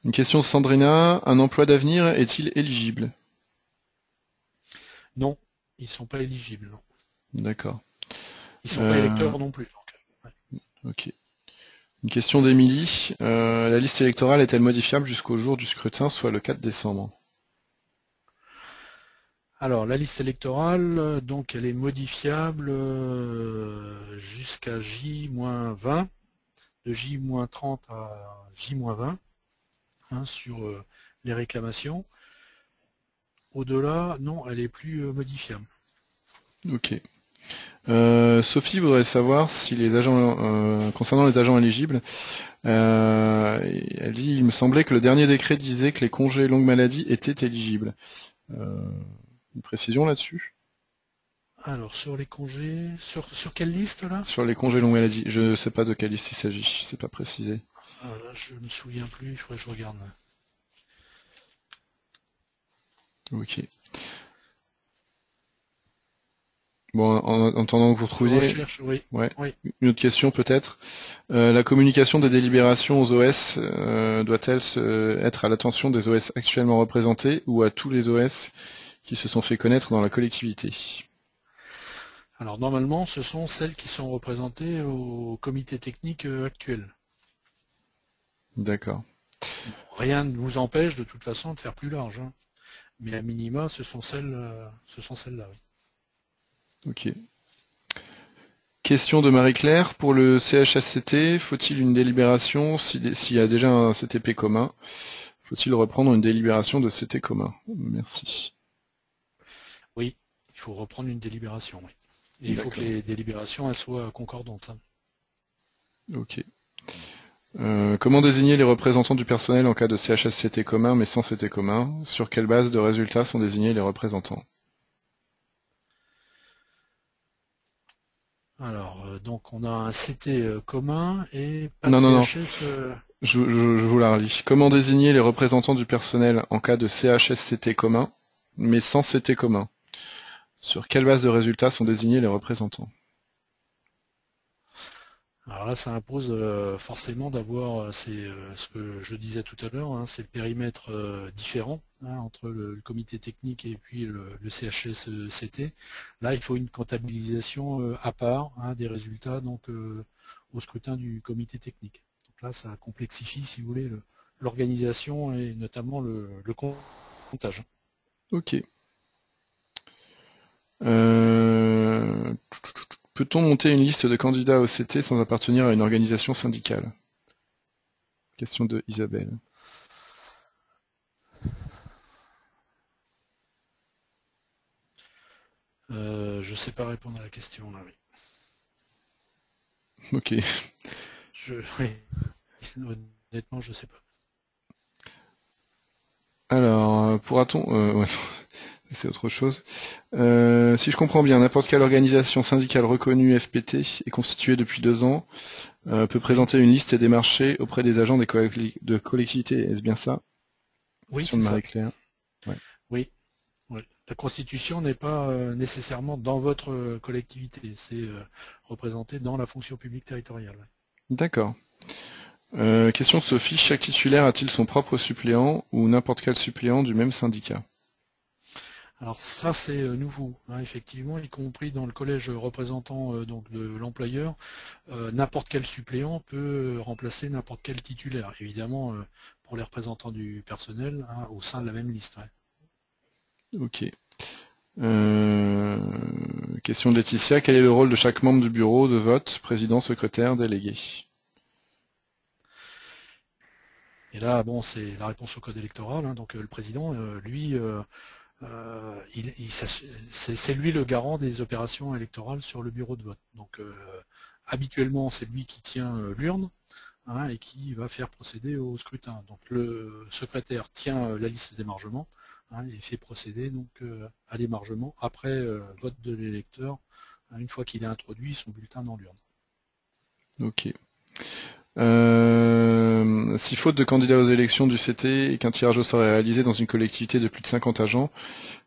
Une question de Sandrina. Un emploi d'avenir est-il éligible? Non, ils ne sont pas éligibles. Non. D'accord. Ils ne sont pas électeurs non plus. Donc, ouais. Ok. Une question d'Émilie. La liste électorale est-elle modifiable jusqu'au jour du scrutin, soit le 4 décembre? Alors, la liste électorale, donc elle est modifiable jusqu'à J-20, de J-30 à J-20, hein, sur les réclamations. Au-delà, non, elle est plus modifiable. Ok. Sophie voudrait savoir si les agents, concernant les agents éligibles, elle dit, il me semblait que le dernier décret disait que les congés longue maladie étaient éligibles. Une précision là-dessus? Alors, sur les congés, sur quelle liste là? Sur les congés longue maladie, je ne sais pas de quelle liste il s'agit, c'est pas précisé. Ah, là, je ne me souviens plus, il faudrait que je regarde. Ok. Bon, en attendant que vous Je retrouviez, recherche, oui. ouais, Oui. une autre question peut-être. La communication des délibérations aux OS doit-elle être à l'attention des OS actuellement représentés ou à tous les OS qui se sont fait connaître dans la collectivité? Alors, normalement, ce sont celles qui sont représentées au comité technique actuel. D'accord. Bon, rien ne vous empêche de toute façon de faire plus large, hein. Mais à minima, ce sont celles-là. Oui. Ok. Question de Marie-Claire. Pour le CHSCT, faut-il une délibération s'il y a déjà un CTP commun? Faut-il reprendre une délibération de CT commun? Merci. Oui, il faut reprendre une délibération. Oui. Et il faut que D'accord. les délibérations elles soient concordantes. Hein. Ok. Comment désigner les représentants du personnel en cas de CHSCT commun mais sans CT commun? Sur quelle base de résultats sont désignés les représentants? Alors, donc on a un CT commun et pas de Non, non, non. CHS. Je vous la relis. Comment désigner les représentants du personnel en cas de CHSCT commun mais sans CT commun? Sur quelle base de résultats sont désignés les représentants? Alors là, ça impose forcément d'avoir ce que je disais tout à l'heure, hein, ces périmètres différents, hein, entre le comité technique et puis le CHSCT. Là, il faut une comptabilisation à part, hein, des résultats donc au scrutin du comité technique. Donc là, ça complexifie, si vous voulez, l'organisation et notamment le comptage. Ok. Euh, Peut-on monter une liste de candidats au CT sans appartenir à une organisation syndicale? Question de Isabelle. Je ne sais pas répondre à la question là, oui. Ok. Oui, honnêtement, je ne sais pas. Alors, pourra-t-on... ouais, c'est autre chose. Si je comprends bien, n'importe quelle organisation syndicale reconnue FPT et constituée depuis 2 ans peut Oui, présenter une liste et démarcher auprès des agents de collectivité. Est-ce bien ça? oui, Question c'est de ça. Marie-Claire. Ouais. Oui. Ouais. La constitution n'est pas nécessairement dans votre collectivité, c'est représenté dans la fonction publique territoriale. Ouais. D'accord. Question de Sophie. Chaque titulaire a-t-il son propre suppléant ou n'importe quel suppléant du même syndicat? Alors ça c'est nouveau, hein, effectivement, y compris dans le collège représentant donc de l'employeur, n'importe quel suppléant peut remplacer n'importe quel titulaire, évidemment pour les représentants du personnel, hein, au sein de la même liste. Ouais. Ok. Question de Laetitia. Quel est le rôle de chaque membre du bureau de vote, président, secrétaire, délégué? Et là, bon, c'est la réponse au code électoral, hein, donc le président, lui, c'est lui le garant des opérations électorales sur le bureau de vote. Donc habituellement, c'est lui qui tient l'urne, hein, et qui va faire procéder au scrutin. Donc le secrétaire tient la liste d'émargement, hein, et fait procéder donc à l'émargement après vote de l'électeur, hein, une fois qu'il a introduit son bulletin dans l'urne. Ok. Si faute de candidats aux élections du CT et qu'un tirage au sort est réalisé dans une collectivité de plus de 50 agents,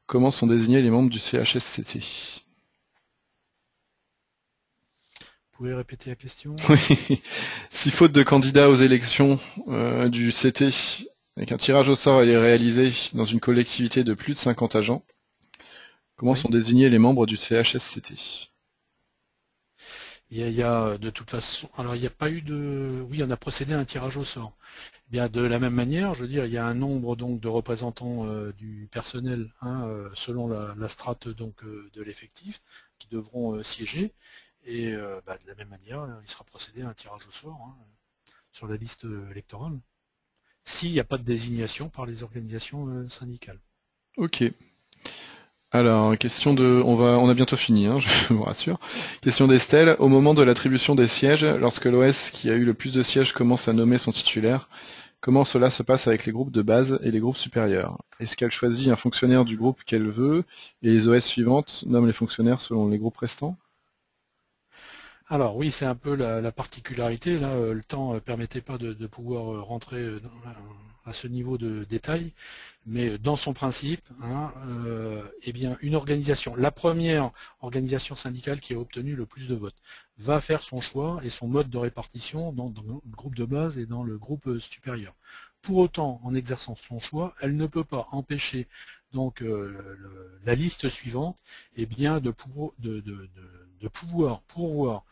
comment sont désignés les membres du CHSCT? Vous pouvez répéter la question? Oui. Si faute de candidats aux élections du CT et qu'un tirage au sort est réalisé dans une collectivité de plus de 50 agents, comment Oui. sont désignés les membres du CHSCT? Il y a de toute façon, alors il n'y a pas eu de, oui, on a procédé à un tirage au sort. Eh bien de la même manière, je veux dire, il y a un nombre donc de représentants du personnel, hein, selon la strate donc de l'effectif, qui devront siéger. Et de la même manière, il sera procédé à un tirage au sort, hein, sur la liste électorale, s'il n'y a pas de désignation par les organisations syndicales. Ok. Alors, question de, on a bientôt fini, hein, je vous rassure. Question d'Estelle. Au moment de l'attribution des sièges, lorsque l'OS qui a eu le plus de sièges commence à nommer son titulaire, comment cela se passe avec les groupes de base et les groupes supérieurs? Est-ce qu'elle choisit un fonctionnaire du groupe qu'elle veut et les OS suivantes nomment les fonctionnaires selon les groupes restants? Alors oui, c'est un peu la particularité. Là, le temps ne permettait pas de pouvoir rentrer à ce niveau de détail, mais dans son principe, hein, eh bien, une organisation, la première organisation syndicale qui a obtenu le plus de votes, va faire son choix et son mode de répartition dans le groupe de base et dans le groupe supérieur. Pour autant, en exerçant son choix, elle ne peut pas empêcher donc la liste suivante, eh bien, de pouvoir pourvoir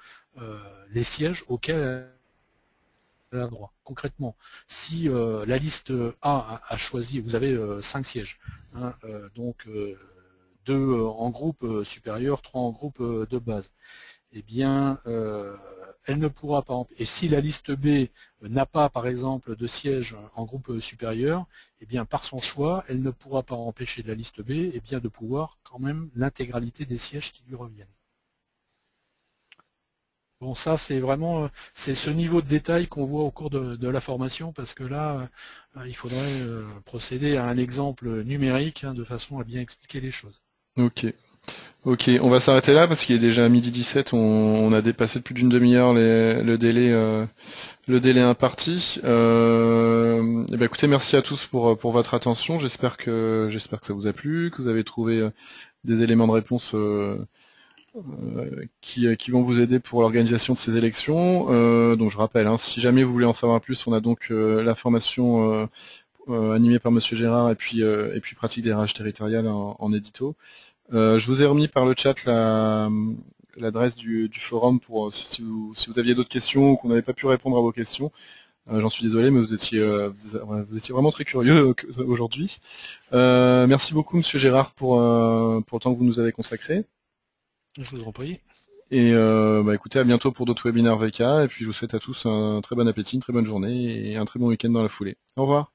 les sièges auxquels elle a droit. Concrètement, si la liste A choisi, vous avez 5 sièges, hein, donc 2 en groupe supérieur, 3 en groupe de base, eh bien, elle ne pourra pas, et si la liste B n'a pas, par exemple, de siège en groupe supérieur, eh bien, par son choix, elle ne pourra pas empêcher la liste B, eh bien, de pouvoir quand même l'intégralité des sièges qui lui reviennent. Bon, ça, c'est vraiment c'est ce niveau de détail qu'on voit au cours de la formation, parce que là, il faudrait procéder à un exemple numérique, hein, de façon à bien expliquer les choses. Ok. Ok, on va s'arrêter là parce qu'il est déjà midi 17, on a dépassé de plus d'une demi-heure le délai imparti. Et ben écoutez, merci à tous pour votre attention. J'espère que ça vous a plu, que vous avez trouvé des éléments de réponse qui vont vous aider pour l'organisation de ces élections. Donc je rappelle, hein, si jamais vous voulez en savoir plus, on a donc la formation animée par Monsieur Gérard et puis pratique des RH territoriales en édito. Je vous ai remis par le chat l'adresse du forum pour si vous aviez d'autres questions ou qu'on n'avait pas pu répondre à vos questions. J'en suis désolé, mais vous étiez vraiment très curieux aujourd'hui. Merci beaucoup, Monsieur Gérard, pour le temps que vous nous avez consacré. Je vous en prie. Et écoutez, à bientôt pour d'autres webinaires VK. Et puis je vous souhaite à tous un très bon appétit, une très bonne journée et un très bon week-end dans la foulée. Au revoir.